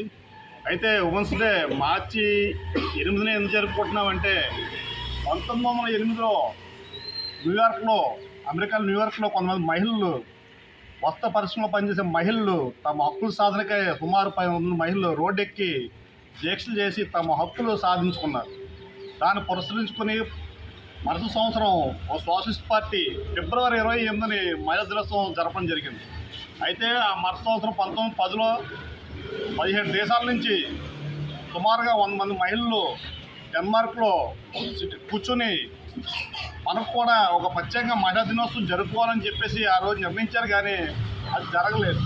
అయితే ఉమెన్స్ డే మార్చి 8న ఎందుకు జరుపుకుంటున్నామంటే 1908లో న్యూయార్క్లో న్యూయార్క్లో కొంతమంది మహిళలు వస్త్ర పరిశ్రమలో పనిచేసే మహిళలు తమ హక్కుల సాధనకై సుమారు 10 మహిళలు రోడ్డెక్కి దీక్షలు చేసి తమ హక్కులు సాధించుకున్నారు. దాన్ని పురస్కరించుకుని మరుసటి సంవత్సరం సోషలిస్ట్ పార్టీ ఫిబ్రవరి 28ని మహిళా దినోత్సవం జరపడం జరిగింది. అయితే ఆ మరుసటి సంవత్సరం 1910లో 17 దేశాల నుంచి సుమారుగా 100 మంది మహిళలు డెన్మార్క్లో కూర్చొని మనకు కూడా ఒక ప్రత్యేకంగా మహిళా దినోత్సవం జరుపుకోవాలని చెప్పేసి ఆ రోజు నిర్ణయించారు, కానీ అది జరగలేదు.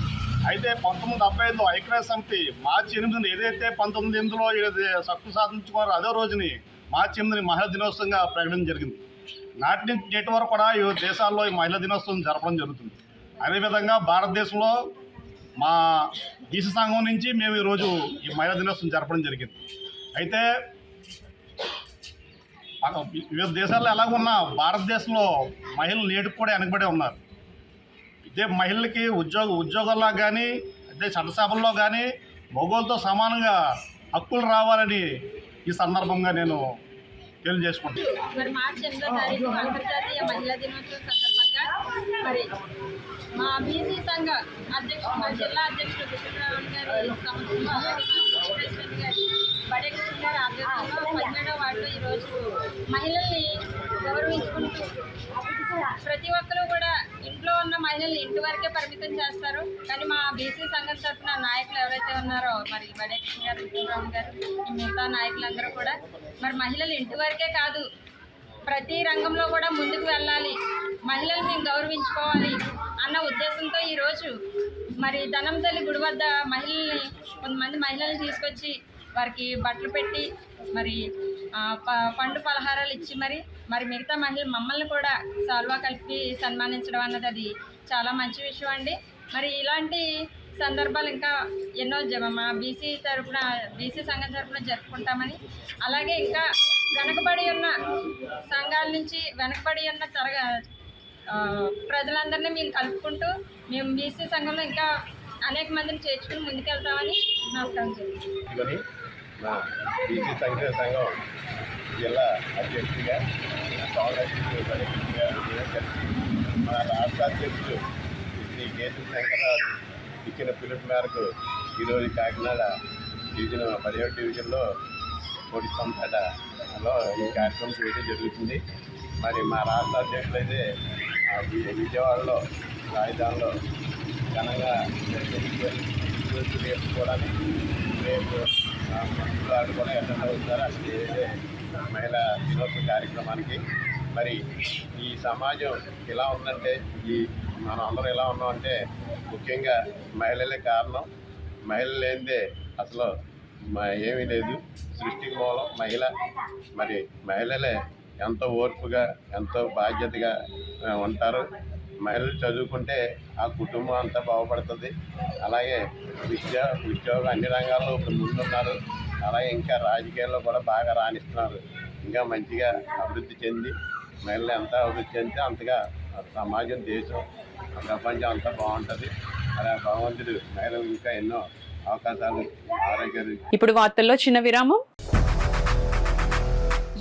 అయితే 1975లో ఐక్యరాజ్య సమితి మార్చి 8న ఏదైతే 1908లో హక్కు సాధించుకున్నారో అదే రోజుని మార్చి 8ని మహిళా దినోత్సవంగా ప్రకటన జరిగింది. నాటి నుంచి నేటి వరకు కూడా ఈ దేశాల్లో ఈ మహిళా దినోత్సవం జరపడం జరుగుతుంది. అదేవిధంగా భారతదేశంలో మా బీసీ సంఘం నుంచి మేము ఈరోజు ఈ మహిళా దినోత్సవం జరపడం జరిగింది. అయితే వివిధ దేశాల్లో ఎలాగున్నా భారతదేశంలో మహిళలు నేటికి కూడా వెనకబడే ఉన్నారు. ఇదే మహిళలకి ఉద్యోగాల్లో కానీ అదే చట్టసభల్లో కానీ మగవాళ్ళతో సమానంగా హక్కులు రావాలని ఈ సందర్భంగా నేను తెలియజేసుకుంటాను. మరి మార్చి 8వ తారీఖు అంతర్జాతీయ మహిళా దినోత్సవం సందర్భంగా మరి మా బీసీ సంఘ అధ్యక్షుడు మా జిల్లా అధ్యక్షుడు కృష్ణరావు గారి సమక్షంలో అలాగే మా ప్రెసిడెంట్ గారి బడే కృష్ణ గారి ఆధ్వర్యంలో 17వ వార్డులో ఈరోజు మహిళల్ని గౌరవించుకుంటూ ప్రతి ఒక్కరూ కూడా ఇంట్లో ఉన్న మహిళల్ని ఇంటి వరకే పరిమితం చేస్తారు. కానీ మా బీసీ సంఘం తరఫున నాయకులు ఎవరైతే ఉన్నారో మరి బడే కృష్ణ గారు, కృష్ణరావు గారు, మిగతా నాయకులందరూ కూడా మరి మహిళలు ఇంటి వరకే కాదు ప్రతి రంగంలో కూడా ముందుకు వెళ్ళాలి, మహిళలు మేము గౌరవించుకోవాలి అన్న ఉద్దేశంతో ఈరోజు మరి ధనంతల్లి గుడి వద్ద మహిళల్ని కొంతమంది మహిళల్ని తీసుకొచ్చి వారికి బట్టలు పెట్టి మరి పండు పలహారాలు ఇచ్చి మరి మిగతా మహిళలు మమ్మల్ని కూడా సాల్వా కలిపి సన్మానించడం అన్నది అది చాలా మంచి విషయం అండి. మరి ఇలాంటి సందర్భాలు ఇంకా ఎన్నో మా బీసీ సంఘం తరఫున జరుపుకుంటామని, అలాగే ఇంకా వెనకబడి ఉన్న సంఘాల నుంచి వెనకబడి ఉన్న ప్రజలందరినీ మేము కలుపుకుంటూ మేము బీసీ సంఘంలో ఇంకా అనేక మందిని చేర్చుకుని ముందుకెళ్తామని నమస్కారం చేస్తున్నాను. మా బీసీ సంఘం జిల్లా అధ్యక్షుడిగా మా రాష్ట్ర అధ్యక్షుడు శ్రీ కేశవ శంకరరావు ఇచ్చిన పిలుపు మేరకు ఈరోజు కాకినాడ డివిజన్ 17వ డివిజన్లో కోడిస్తంపేటలో ఈ కార్యక్రమం చేయడం జరుగుతుంది. మరి మా రాష్ట్ర అధ్యక్షులు అయితే విజయవాడలో రాజధానిలో ఘనంగా నేర్చుకోవడానికి రేపు వాళ్ళు కూడా అటెండ్ అవుతారు. అసలు మహిళా దినోత్సవ కార్యక్రమానికి మరి ఈ సమాజం ఎలా ఉందంటే మనం అందరం ఎలా ఉన్నామంటే ముఖ్యంగా మహిళలే కారణం. మహిళ లేనిదే అసలు ఏమీ లేదు. సృష్టికి మూలం మహిళ. మరి మహిళలే ఎంతో ఓర్పుగా ఎంతో బాధ్యతగా ఉంటారు. మహిళలు చదువుకుంటే ఆ కుటుంబం అంతా బాగుపడుతుంది. అలాగే ఉద్యోగం అన్ని రంగాల్లో ఇప్పుడు ముందున్నారు. అలాగే ఇంకా రాజకీయాల్లో కూడా బాగా రాణిస్తున్నారు. ఇంకా మంచిగా అభివృద్ధి చెంది మహిళలు ఎంత అభివృద్ధి చెందితే అంతగా సమాజం, దేశం, ప్రపంచం అంతా బాగుంటుంది. అలా భగవంతుడు మహిళలు ఇంకా ఎన్నో అవకాశాలు ఆరోగ్యాలు. ఇప్పుడు వార్తల్లో చిన్న విరామం.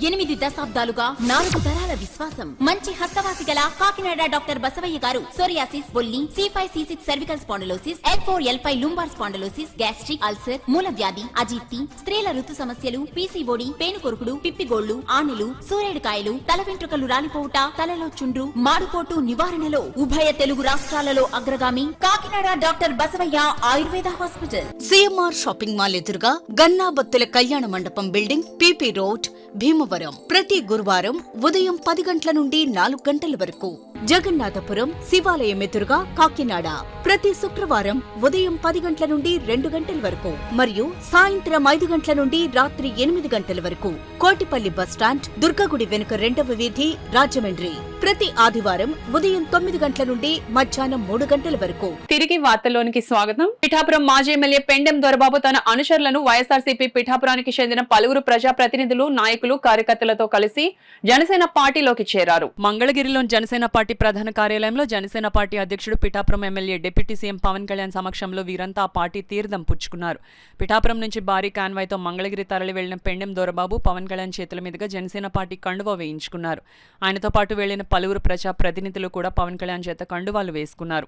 8 దశాబ్దాలుగా 4 తరాల విశ్వాసం. మంచి హస్తవాసి గల కాకినాడ డాక్టర్ బసవయ్య గారు సోరియాసిస్, బొల్లి, C5C6 cervical spondylosis, L4L5 lumbar spondylosis, gastric ulcer, మూల వ్యాధి, అజీర్తి, స్త్రీల ఋతు సమస్యలు, PCOD, పేనుకొరుకుడు, పిప్పిగోళ్లు, ఆనెలు, సూరేడుకాయలు, తల వెంట్రుకలు రాలిపోవుట, తలలో చుండ్రు, మాడుపోటు నివారణలో ఉభయ తెలుగు రాష్ట్రాలలో అగ్రగామి Kakinada doctor Basavaiah Ayurveda hospital. CMR shopping mall ఎదురుగా Gannabathula Kalyana Mandapam building, PP road, Bhimavaram. Bhimavaram ప్రతి గురువారం ఉదయం 10 గంటల నుండి 4 గంటల వరకు. జగన్నాథపురం శివాలయం ఎదురుగా కాకినాడ ప్రతి శుక్రవారం ఉదయం 10 గంటల నుండి 2 గంటల వరకు మరియు సాయంత్రం 5 గంటల నుండి రాత్రి 8 గంటల వరకు. కోటిపల్లి బస్టాండ్ దుర్గగుడి వెనుక 2వ వీధి రాజమండ్రి ప్రతి ఆదివారం ఉదయం 9 గంటల నుండి మధ్యాహ్నం 3 గంటల వరకు. తిరిగి వార్తల్లోనికి స్వాగతం. పిఠాపురం మాజీ ఎమ్మెల్యే పెండెం దొరబాబు తన అనుచరులను వైఎస్ఆర్సీపీ పిఠాపురానికి చెందిన పలువురు ప్రజాప్రతినిధులు, నాయకులు, కార్యకర్తలతో కలిసి జనసేన పార్టీలోకి చేరారు. మంగళగిరిలోని జనసేన పార్టీ ప్రధాన కార్యాలయంలో జనసేన పార్టీ అధ్యక్షుడు Pithapuram MLA deputy CM Pawan Kalyan సమక్షంలో వీరంతా ఆ పార్టీ తీర్థం పుచ్చుకున్నారు. పిఠాపురం నుంచి భారీ కాన్వాయ్తో మంగళగిరి తరలి వెళ్లిన పెండెం దొరబాబు పవన్ కళ్యాణ్ చేతుల మీదుగా జనసేన పార్టీ కండువా వేయించుకున్నారు. ఆయనతో పాటు వెళ్లిన పలువురు ప్రజా ప్రతినిధులు కూడా పవన్ కళ్యాణ్ చేత కండువాలు వేసుకున్నారు.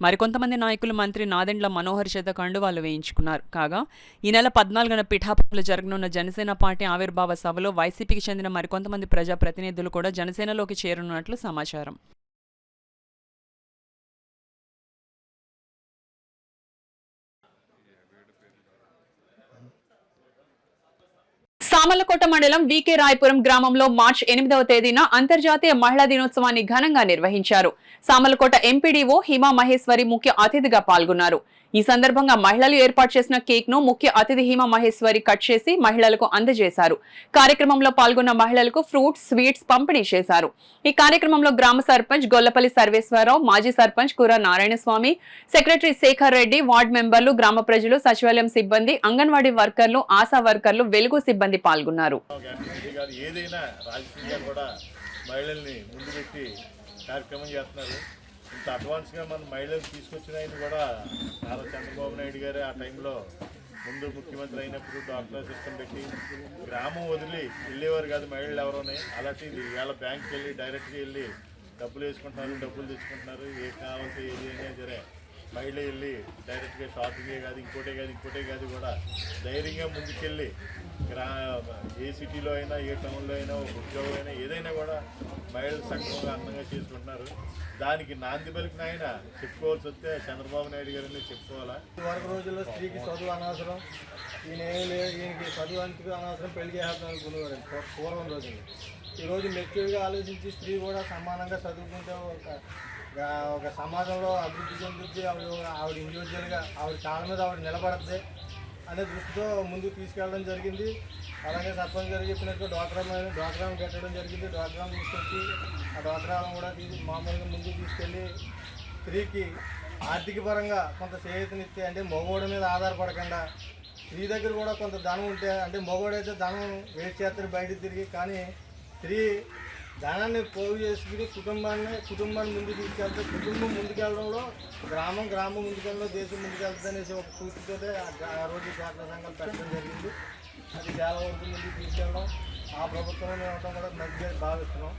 మరికొంతమంది నాయకులు మంత్రి నాదెండ్ల మనోహర్ చేత కండువాలు వేయించుకున్నారు. కాగా ఈ నెల 14న పిఠాపురంలో జరగనున్న జనసేన పార్టీ ఆవిర్భావ సభలో వైసీపీకి చెందిన మరికొంతమంది ప్రజా ప్రతినిధులు కూడా జనసేనలోకి చేరనున్నట్లు సమాచారం. సామర్లకోట మండలం వీకే రాయపురం గ్రామంలో మార్చి 8వ తేదీన అంతర్జాతీయ మహిళా దినోత్సవాన్ని ఘనంగా నిర్వహించారు. సామర్లకోట ఎంపీడీఓ హిమా మహేశ్వరి ముఖ్య అతిథిగా పాల్గొన్నారు. ఈ సందర్భంగా మహిళలు ఏర్పాటు చేసిన కేక్ ను ముఖ్య అతిథి హిమా మహేశ్వరి కట్ చేసి మహిళలకు అందజేశారు. కార్యక్రమంలో పాల్గొన్న మహిళలకు ఫ్రూట్స్, స్వీట్స్ పంపిణీ చేశారు. ఈ కార్యక్రమంలో గ్రామ సర్పంచ్ గొల్లపల్లి సర్వేశ్వరరావు, మాజీ సర్పంచ్ కూర నారాయణస్వామి, సెక్రటరీ శేఖర్ రెడ్డి, వార్డు మెంబర్లు, గ్రామ ప్రజలు, సచివాలయం సిబ్బంది, అంగన్వాడీ వర్కర్లు, ఆశా వర్కర్లు, వెలుగు సిబ్బంది పాల్గొన్నారు. ఇంత అడ్వాన్స్గా మన మహిళలు తీసుకొచ్చిన ఆయన కూడా నారా చంద్రబాబు నాయుడు గారే ఆ టైంలో ముందు ముఖ్యమంత్రి అయినప్పుడు డాక్టర్ సిస్టమ్ పెట్టి గ్రామం వదిలి వెళ్ళేవారు కాదు మహిళలు ఎవరోనే. అలాంటిది ఇవాళ బ్యాంక్కి వెళ్ళి డైరెక్ట్గా వెళ్ళి డబ్బులు వేసుకుంటున్నారు, డబ్బులు తెచ్చుకుంటున్నారు. ఏ కావాల్సి ఏది అయినా సరే మహిళ వెళ్ళి డైరెక్ట్గా షాపింగే కాదు, ఇంకోటే కాదు కూడా ధైర్యంగా ముందుకెళ్ళి ఏ సిటీలో అయినా, ఏ టౌన్లో అయినా, ఒక ఉద్యోగం అయినా, ఏదైనా కూడా మహిళలు సక్రమంగా అందంగా చేసుకుంటున్నారు. దానికి నాంది పలికిన ఆయన చెప్పుకోవాల్సి వస్తే చంద్రబాబు నాయుడు గారిని చెప్పుకోవాలా. వరకు రోజుల్లో స్త్రీకి చదువు అనవసరం, ఈయనకి చదువు అంతకు అనవసరం, పెళ్లి చేస్తాను అనుకునేవారు పూర్వం రోజుల్లో. ఈరోజు మెచ్యూర్గా ఆలోచించి స్త్రీ కూడా సమానంగా చదువుకుంటే ఒక సమాజంలో అభివృద్ధి చెందుద్ది, ఆవిడ ఇండివిజువల్గా ఆవిడ కాళ్ళ మీద ఆవిడ నిలబడద్ది అనే దృష్టితో ముందుకు తీసుకెళ్ళడం జరిగింది. అలాగే సర్పంచ్ గారు చెప్పినట్టు డ్వాక్రాను పెట్టడం జరిగింది. డ్వాక్రాను తీసుకొచ్చి ఆ డ్వాక్రాలను కూడా మామూలుగా ముందుకు తీసుకెళ్ళి స్త్రీకి ఆర్థిక పరంగా కొంత చేయూతనిస్తే, అంటే మగవాడి మీద ఆధారపడకుండా స్త్రీ దగ్గర కూడా కొంత ధనం ఉంటే, అంటే మగవాడైతే ధనం వేస్ట్ చేస్తారు బయటకు తిరిగి, కానీ స్త్రీ ధనాన్ని పోగు చేసుకుని కుటుంబాన్ని ముందుకు తీసుకెళ్తే, కుటుంబం ముందుకెళ్ళడంలో గ్రామం ముందుకెళ్ళడంలో దేశం ముందుకెళ్తుంది అనేసి ఒక పూర్తితోటే ఆ రోజు డ్వాక్రా సంఘాలు పెట్టడం జరిగింది. అది చాలా వరకు ముందుకు తీసుకెళ్ళడం ఆ ప్రభుత్వం ఉండటం కూడా మంచిగా భావిస్తున్నాం.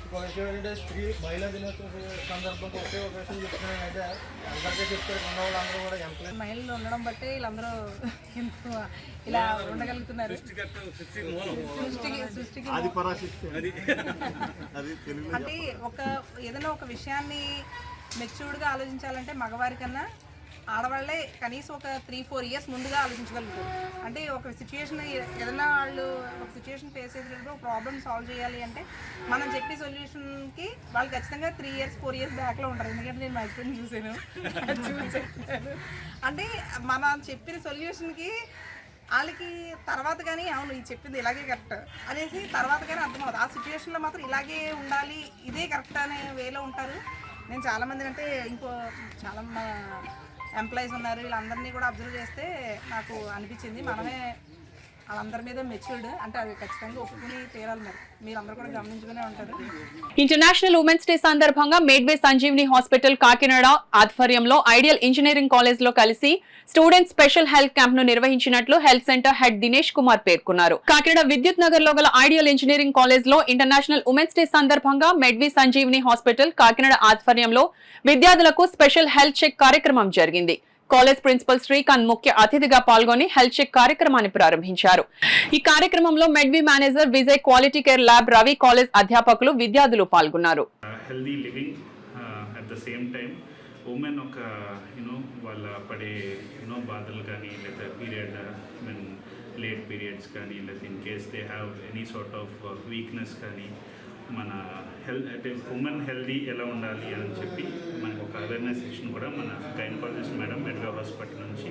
ఇంకో విషయం ఏంటంటే మహిళా దినోత్సవం సందర్భంగా ఒకే ఒక విషయం చెప్తున్నాను. అయితే అందరికీ చెప్తారు, ఉన్న వాళ్ళందరూ కూడా ఎంప్లాయీ మహిళలు ఉండడం బట్టి వీళ్ళందరూ ఇలా ఉండగలుగుతున్నారు. అంటే ఏదైనా ఒక విషయాన్ని మెచ్యూర్డ్గా ఆలోచించాలంటే మగవారి కన్నా ఆడవాళ్ళే కనీసం ఒక 3-4 ఇయర్స్ ముందుగా ఆలోచించగలుగుతారు. అంటే ఒక సిచ్యువేషన్ ఏదైనా వాళ్ళు ఒక సిచ్యువేషన్ ఫేస్ చేసేటప్పుడు ఒక ప్రాబ్లమ్ సాల్వ్ చేయాలి అంటే మనం చెప్పే సొల్యూషన్కి వాళ్ళు ఖచ్చితంగా 3 ఇయర్స్ 4 ఇయర్స్ బ్యాక్లో ఉంటారు. ఎందుకంటే నేను మా హస్బెండ్ చూసాను. అంటే మనం చెప్పిన సొల్యూషన్కి వాళ్ళకి తర్వాత కానీ అవును ఇది చెప్పింది ఇలాగే కరెక్ట్ అనేసి తర్వాత కానీ అర్థమవుతుంది. ఆ సిచ్యువేషన్లో మాత్రం ఇలాగే ఉండాలి, ఇదే కరెక్ట్ అనే వేలో ఉంటారు. నేను చాలామంది అంటే చాలా ఎంప్లాయీస్ ఉన్నారు, వీళ్ళందరినీ కూడా అబ్జర్వ్ చేస్తే నాకు అనిపించింది మనమే వాళ్ళందరి మీద మెచ్యూర్డ్, అంటే అది ఖచ్చితంగా ఒప్పుకుని తీరాలి. మరి మీరందరూ కూడా గమనించుకునే ఉంటారు. ఇంటర్నేషనల్ ఉమెన్స్ డే సందర్భంగా మేడ్వే సంజీవిని హాస్పిటల్ కాకినాడ ఆధ్వర్యంలో ఐడియల్ ఇంజనీరింగ్ కాలేజ్ లో కలిసి స్టూడెంట్ స్పెషల్ హెల్త్ క్యాంప్ ను నిర్వహించినట్లు health centre head Dinesh Kumar పేర్కొన్నారు. కాకినాడ విద్యుత్ నగర్ లో గల ఐడియల్ ఇంజనీరింగ్ కాలేజ్ లో ఇంటర్నేషనల్ ఉమెన్స్ డే సందర్భంగా మేడ్వే సంజీవిని హాస్పిటల్ కాకినాడ ఆధ్వర్యంలో విద్యార్థులకు స్పెషల్ హెల్త్ చెక్ కార్యక్రమం జరిగింది. కాలేజ్ ప్రిన్సిపల్ శ్రీకాంత్ ముఖ్య అతిథిగా పాల్గొని హెల్త్ చెక్ కార్యక్రమాన్ని ప్రారంభించారు. ఈ కార్యక్రమంలో Medway manager Vijay, quality care lab Ravi, college అధ్యాపకులు, విద్యార్థులు పాల్గొన్నారు. Healthy living at the same time women ఒక వాళ్ళ పడే బాధలు కానీ లేదా పీరియడ్ లేట్ పీరియడ్స్ కానీ లేదా in case they have any sort of weakness కానీ మన అంటే ఉమెన్ హెల్దీ ఎలా ఉండాలి అని చెప్పి మనకు ఒక అవేర్నెస్ సెషన్ కూడా మన గైనకాలజిస్ట్ మేడం మెడ్గా హాస్పిటల్ నుంచి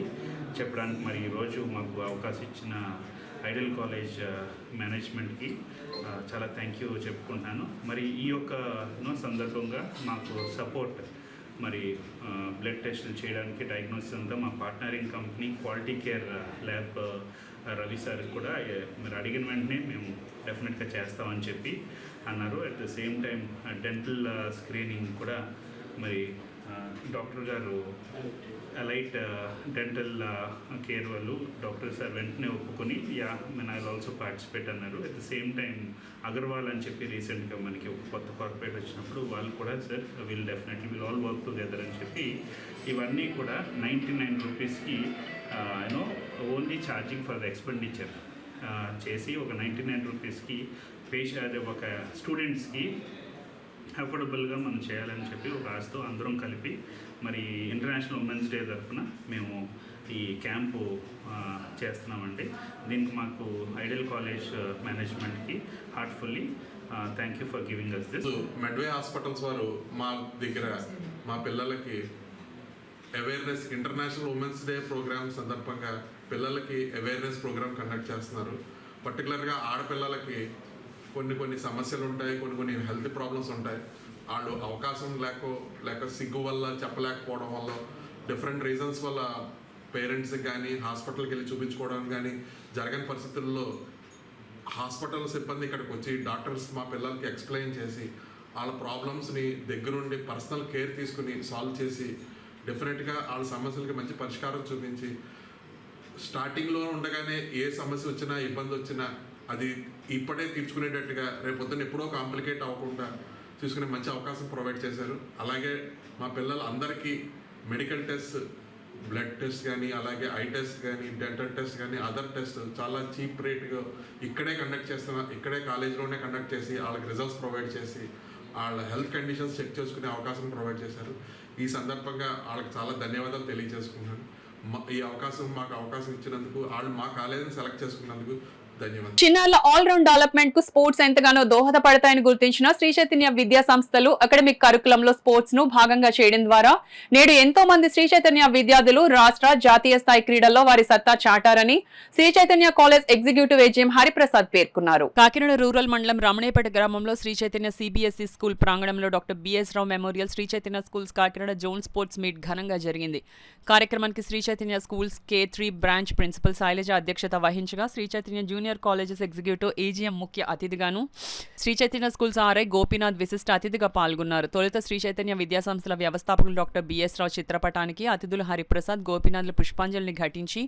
చెప్పడానికి మరి ఈరోజు మాకు అవకాశం ఇచ్చిన ఐడియల్ కాలేజ్ మేనేజ్మెంట్కి చాలా థ్యాంక్ యూ చెప్పుకుంటున్నాను. మరి ఈ యొక్క సందర్భంగా మాకు సపోర్ట్ మరి బ్లడ్ టెస్టులు చేయడానికి డయాగ్నోసిస్ అంతా మా partnering company quality care lab Ravi sir కూడా మీరు అడిగిన వెంటనే మేము డెఫినెట్గా చేస్తామని చెప్పి అన్నారు. At the same time dental screening కూడా మరి డాక్టర్ గారు అలైట్ డెంటల్ కేర్ వాళ్ళు డాక్టర్ సార్ వెంటనే ఒప్పుకొని ఐ ఆల్సో పార్టిసిపేట్ అన్నారు. At the same time Agarwal అని చెప్పి రీసెంట్గా మనకి ఒక కొత్త కార్పొరేట్ వచ్చినప్పుడు వాళ్ళు కూడా sir will all work together అని చెప్పి ఇవన్నీ కూడా 99 రూపీస్కి only charging for the expenditure చేసి ఒక 99 రూపీస్కి ఒక స్టూడెంట్స్కి అఫోర్డబుల్గా మనం చేయాలని చెప్పి ఒక ఆశతో అందరం కలిపి మరి ఇంటర్నేషనల్ ఉమెన్స్ డే తరఫున మేము ఈ క్యాంపు చేస్తున్నామండి. దీనికి మాకు ఐడియల్ కాలేజ్ మేనేజ్మెంట్కి heartfully thank you for giving us this. Medway hospitals వారు మా దగ్గర మా పిల్లలకి awareness international women's day programme సందర్భంగా పిల్లలకి అవేర్నెస్ ప్రోగ్రామ్ కండక్ట్ చేస్తున్నారు. పర్టికులర్గా ఆడపిల్లలకి కొన్ని సమస్యలు ఉంటాయి, కొన్ని హెల్త్ ప్రాబ్లమ్స్ ఉంటాయి. వాళ్ళు అవకాశం లేక సిగ్గు వల్ల చెప్పలేకపోవడం వల్ల డిఫరెంట్ రీజన్స్ వల్ల పేరెంట్స్కి కానీ హాస్పిటల్కి వెళ్ళి చూపించుకోవడానికి కానీ జరగని పరిస్థితుల్లో హాస్పిటల్ సిబ్బంది ఇక్కడికి వచ్చి డాక్టర్స్ మా పిల్లలకి ఎక్స్ప్లెయిన్ చేసి వాళ్ళ ప్రాబ్లమ్స్ని దగ్గరుండి పర్సనల్ కేర్ తీసుకుని సాల్వ్ చేసి డెఫినెట్గా వాళ్ళ సమస్యలకి మంచి పరిష్కారం చూపించి స్టార్టింగ్లో ఉండగానే ఏ సమస్య వచ్చినా ఇబ్బంది వచ్చినా అది ఇప్పుడే తీర్చుకునేటట్టుగా రేపొద్దున ఎప్పుడో కాంప్లికేట్ అవ్వకుండా తీసుకునే మంచి అవకాశం ప్రొవైడ్ చేశారు. అలాగే మా పిల్లలు అందరికీ మెడికల్ టెస్ట్, బ్లడ్ టెస్ట్ కానీ అలాగే ఐ టెస్ట్ కానీ డెంటల్ టెస్ట్ కానీ అదర్ టెస్ట్ చాలా చీప్ రేట్గా ఇక్కడే కాలేజీలోనే కండక్ట్ చేసి వాళ్ళకి రిజల్ట్స్ ప్రొవైడ్ చేసి వాళ్ళ హెల్త్ కండిషన్స్ చెక్ చేసుకునే అవకాశం ప్రొవైడ్ చేశారు. ఈ సందర్భంగా వాళ్ళకి చాలా ధన్యవాదాలు తెలియజేసుకున్నాను. మాకు అవకాశం ఇచ్చినందుకు, వాళ్ళు మా కాలేజీని సెలెక్ట్ చేసుకున్నందుకు చిన్నారుల ఆల్ రౌండ్ డెవలప్మెంట్ కు స్పోర్ట్స్ ఎంతగానో దోహదపడతాయని గుర్తించిన శ్రీ చైతన్య విద్యా సంస్థలు అకాడమిక్ కరికులంలో స్పోర్ట్స్ ను భాగంగా చేయడం ద్వారా నేడు ఎంతో మంది శ్రీ చైతన్య విద్యార్థులు రాష్ట్ర జాతీయ స్థాయి క్రీడల్లో వారి సత్తా చాటారని Sri Chaitanya college executive AGM Hariprasad పేర్కొన్నారు. కాకినాడ రూరల్ మండలం రమణేపేట గ్రామంలో శ్రీ చైతన్య సిబిఎస్ఈ స్కూల్ ప్రాంగణంలో doctor BS Rao memorial Sri Chaitanya schools Kakinada zone sports meet ఘనంగా జరిగింది. కార్యక్రమానికి Sri Chaitanya schools K3 branch principal Shailaja అధ్యక్షత వహించగా Sri Chaitanya junior colleges executive AGM ముఖ్య అతిథిగాను శ్రీ చైతన్య స్కూల్స్ ఆర్ఐ గోపీనాథ్ విశిష్ట అతిథిగా పాల్గొన్నారు. తొలుత శ్రీ చైతన్య విద్యా సంస్థల వ్యవస్థాపకులు డాక్టర్ బిఎస్ రావు చిత్రపటానికి అతిథులు హరిప్రసాద్, గోపీనాథ్లు పుష్పాంజలిని ఘటించి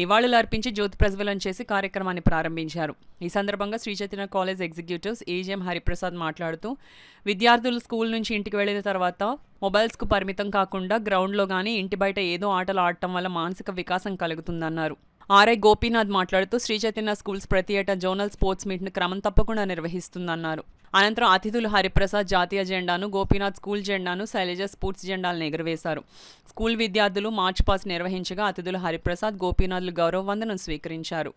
నివాళులు అర్పించి జ్యోతి ప్రజ్వలన చేసి కార్యక్రమాన్ని ప్రారంభించారు. ఈ సందర్భంగా Sri Chaitanya college executives AGM Hariprasad మాట్లాడుతూ విద్యార్థులు స్కూల్ నుంచి ఇంటికి వెళ్లిన తర్వాత మొబైల్స్కు పరిమితం కాకుండా గ్రౌండ్లో గానీ ఇంటి బయట ఏదో ఆటలు ఆడటం వల్ల మానసిక వికాసం కలుగుతుందన్నారు. ఆర్ఐ గోపీనాథ్ మాట్లాడుతూ శ్రీ చైతన్య స్కూల్స్ ప్రతి ఏటా జోనల్ స్పోర్ట్స్ మీట్ను క్రమం తప్పకుండా నిర్వహిస్తుందన్నారు. అనంతరం అతిథులు హరిప్రసాద్ జాతీయ జెండాను, గోపీనాథ్ స్కూల్ జెండాను, శైలజ స్పోర్ట్స్ జెండాలను ఎగురవేశారు. స్కూల్ విద్యార్థులు మార్చ్ పాస్ నిర్వహించగా అతిథులు హరిప్రసాద్, గోపీనాథ్లు గౌరవ వందనం స్వీకరించారు.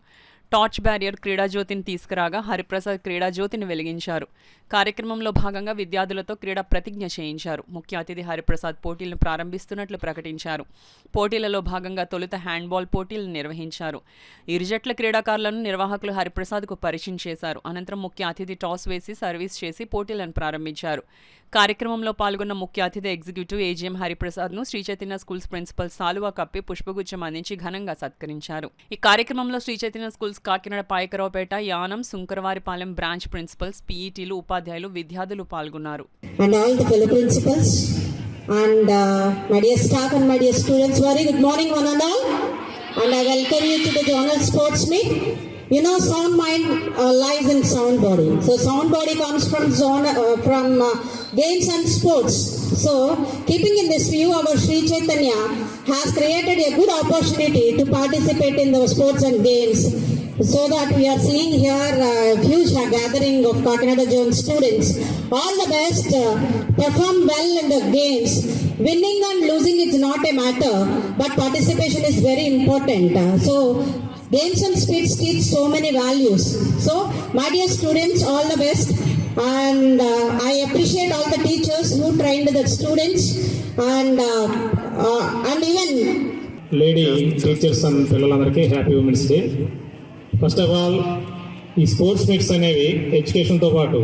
టార్చ్ బ్యారియర్ క్రీడాజ్యోతిని తీసుకురాగా హరిప్రసాద్ క్రీడాజ్యోతిని వెలిగించారు. కార్యక్రమంలో భాగంగా విద్యార్థులతో క్రీడా ప్రతిజ్ఞ చేయించారు. ముఖ్య అతిథి హరిప్రసాద్ పోటీలను ప్రారంభిస్తున్నట్లు ప్రకటించారు. పోటీలలో భాగంగా తొలుత హ్యాండ్బాల్ పోటీలను నిర్వహించారు. ఇరు జట్ల క్రీడాకారులను నిర్వాహకులు హరిప్రసాద్కు పరిచయం చేశారు. అనంతరం ముఖ్య అతిథి టాస్ వేసి సర్వీస్ చేసి పోటీలను ప్రారంభించారు. కార్యక్రమంలో పాల్గొన్న ముఖ్య అతిథి ఎగ్జిక్యూటివ్ ఏజీఎం హరిప్రసాద్ను శ్రీ చైతన్య స్కూల్స్ ప్రిన్సిపల్ సాలువా కప్పి పుష్పగుచ్చం అందించి ఘనంగా సత్కరించారు. ఈ కార్యక్రమంలో Sri Chaitanya schools Kakinada Payakaraopeta, Yanam, Sunkaravaripalem branch principals, పీఈటీలు, ఉపాధ్యాయులు, విద్యార్థులు పాల్గొన్నారు. You know, sound mind lies in sound body. So sound body comes from games and sports. So keeping in this view, our Sri Chaitanya has created a good opportunity to participate in the sports and games. So that we are seeing here a huge gathering of Kakinada Zone students. All the best, perform well in the games. Winning and losing is not a matter, but participation is very important. So games and sports teach so many values. So, my dear students, all the best. And I appreciate all the teachers who trained the students and even lady teachers and పిల్లలందరికీ happy women's day. First of all ఈ sports meets అనేవి ఎడ్యుకేషన్తో పాటు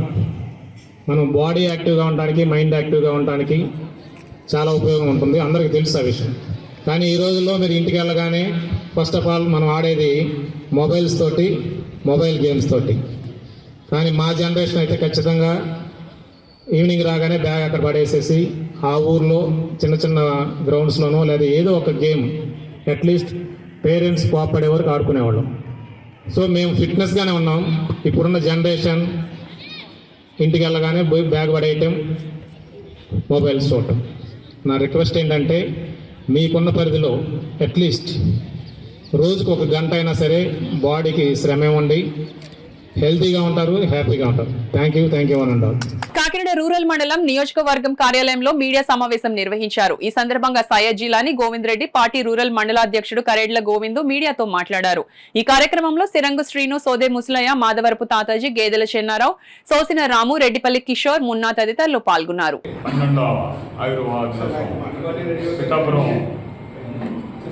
మనం body యాక్టివ్గా ఉండడానికి, mind యాక్టివ్గా ఉండడానికి చాలా ఉపయోగం ఉంటుంది. అందరికీ తెలుసు ఆ విషయం. కానీ ఈ రోజుల్లో మీరు ఇంటికి వెళ్ళగానే ఫస్ట్ ఆఫ్ ఆల్ మనం ఆడేది మొబైల్స్ తోటి, మొబైల్ గేమ్స్ తోటి. కానీ మా జనరేషన్ అయితే ఖచ్చితంగా ఈవినింగ్ రాగానే బ్యాగ్ అక్కడ పడేసేసి ఆ ఊర్లో చిన్న చిన్న గ్రౌండ్స్లోనో లేదా ఏదో ఒక గేమ్ అట్లీస్ట్ పేరెంట్స్ కోపడే వరకు ఆడుకునేవాళ్ళం. సో మేము ఫిట్నెస్గానే ఉన్నాం. ఇప్పుడున్న జనరేషన్ ఇంటికి వెళ్ళగానే బ్యాగ్ పడేయటం, మొబైల్స్ చూడటం. నా రిక్వెస్ట్ ఏంటంటే మీకున్న పరిధిలో అట్లీస్ట్ రోజుకు 1 గంట అయినా సరే బాడీకి శ్రమ ఇవ్వండి. హెల్తీగా ఉంటారు, హ్యాపీగా ఉంటారు. థ్యాంక్ యూ అని అంటారు. కాకినాడ రూరల్ మండలం నియోజకవర్గం కార్యాలయంలో మీడియా సమావేశం నిర్వహించారు. ఈ సందర్భంగా సయ్యద్ జిలాని గోవింద్ రెడ్డి, పార్టీ రూరల్ మండలాధ్యక్షుడు కరేడ్ల గోవిందు మీడియాతో మాట్లాడారు. ఈ కార్యక్రమంలో సిరంగు శ్రీను, సోదే ముసలయ్య, మాధవరపు తాతాజీ, గేదెల చెన్నారావు, సోసిన రాము, రెడ్డిపల్లి కిషోర్, మున్నా తదితరులు పాల్గొన్నారు.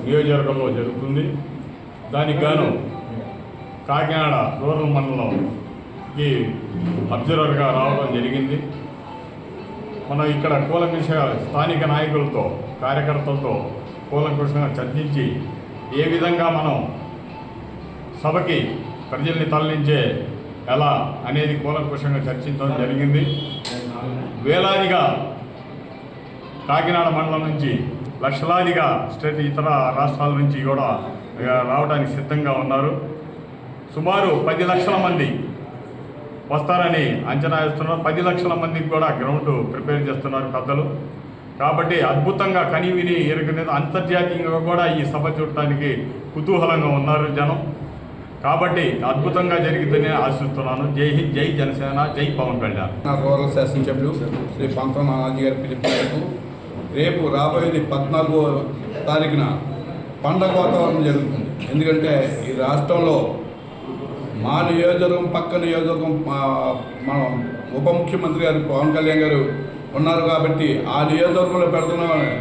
నియోజకవర్గంలో జరుగుతుంది. దానికి గాను కాకినాడ రూరల్ మండలంకి అబ్జర్వర్గా రావడం జరిగింది. మనం ఇక్కడ కూలంకషంగా స్థానిక నాయకులతో, కార్యకర్తలతో కూలంకషంగా చర్చించి ఏ విధంగా మనం సభకి ప్రజల్ని తరలించే ఎలా అనేది కూలంకషంగా చర్చించడం జరిగింది. వేలాదిగా కాకినాడ మండలం నుంచి లక్షలాదిగా ఇతర రాష్ట్రాల నుంచి కూడా రావడానికి సిద్ధంగా ఉన్నారు. సుమారు 10 లక్షల మంది వస్తారని అంచనా వేస్తున్నారు. 10 లక్షల మందికి కూడా గ్రౌండ్ ప్రిపేర్ చేస్తున్నారు పెద్దలు. కాబట్టి అద్భుతంగా కనివిని ఎరగనేది అంతర్జాతీయంగా కూడా ఈ సభ చూడటానికి కుతూహలంగా ఉన్నారు జనం. కాబట్టి అద్భుతంగా జరుగుతుందని ఆశిస్తున్నాను. జై హింద్, జై జనసేన, జై పవన్ కళ్యాణ్. రూరల్ శాసనసభ్యులు శ్రీ పంతం నానాజీ గారి పిలుపు మేరకు రేపు రాబోయేది 14వ తారీఖున పండగ వాతావరణం జరుగుతుంది. ఎందుకంటే ఈ రాష్ట్రంలో మా నియోజకవర్గం పక్క నియోజకవర్గం మన ఉప ముఖ్యమంత్రి గారు పవన్ కళ్యాణ్ గారు ఉన్నారు కాబట్టి ఆ నియోజకవర్గంలో పెడుతున్నామని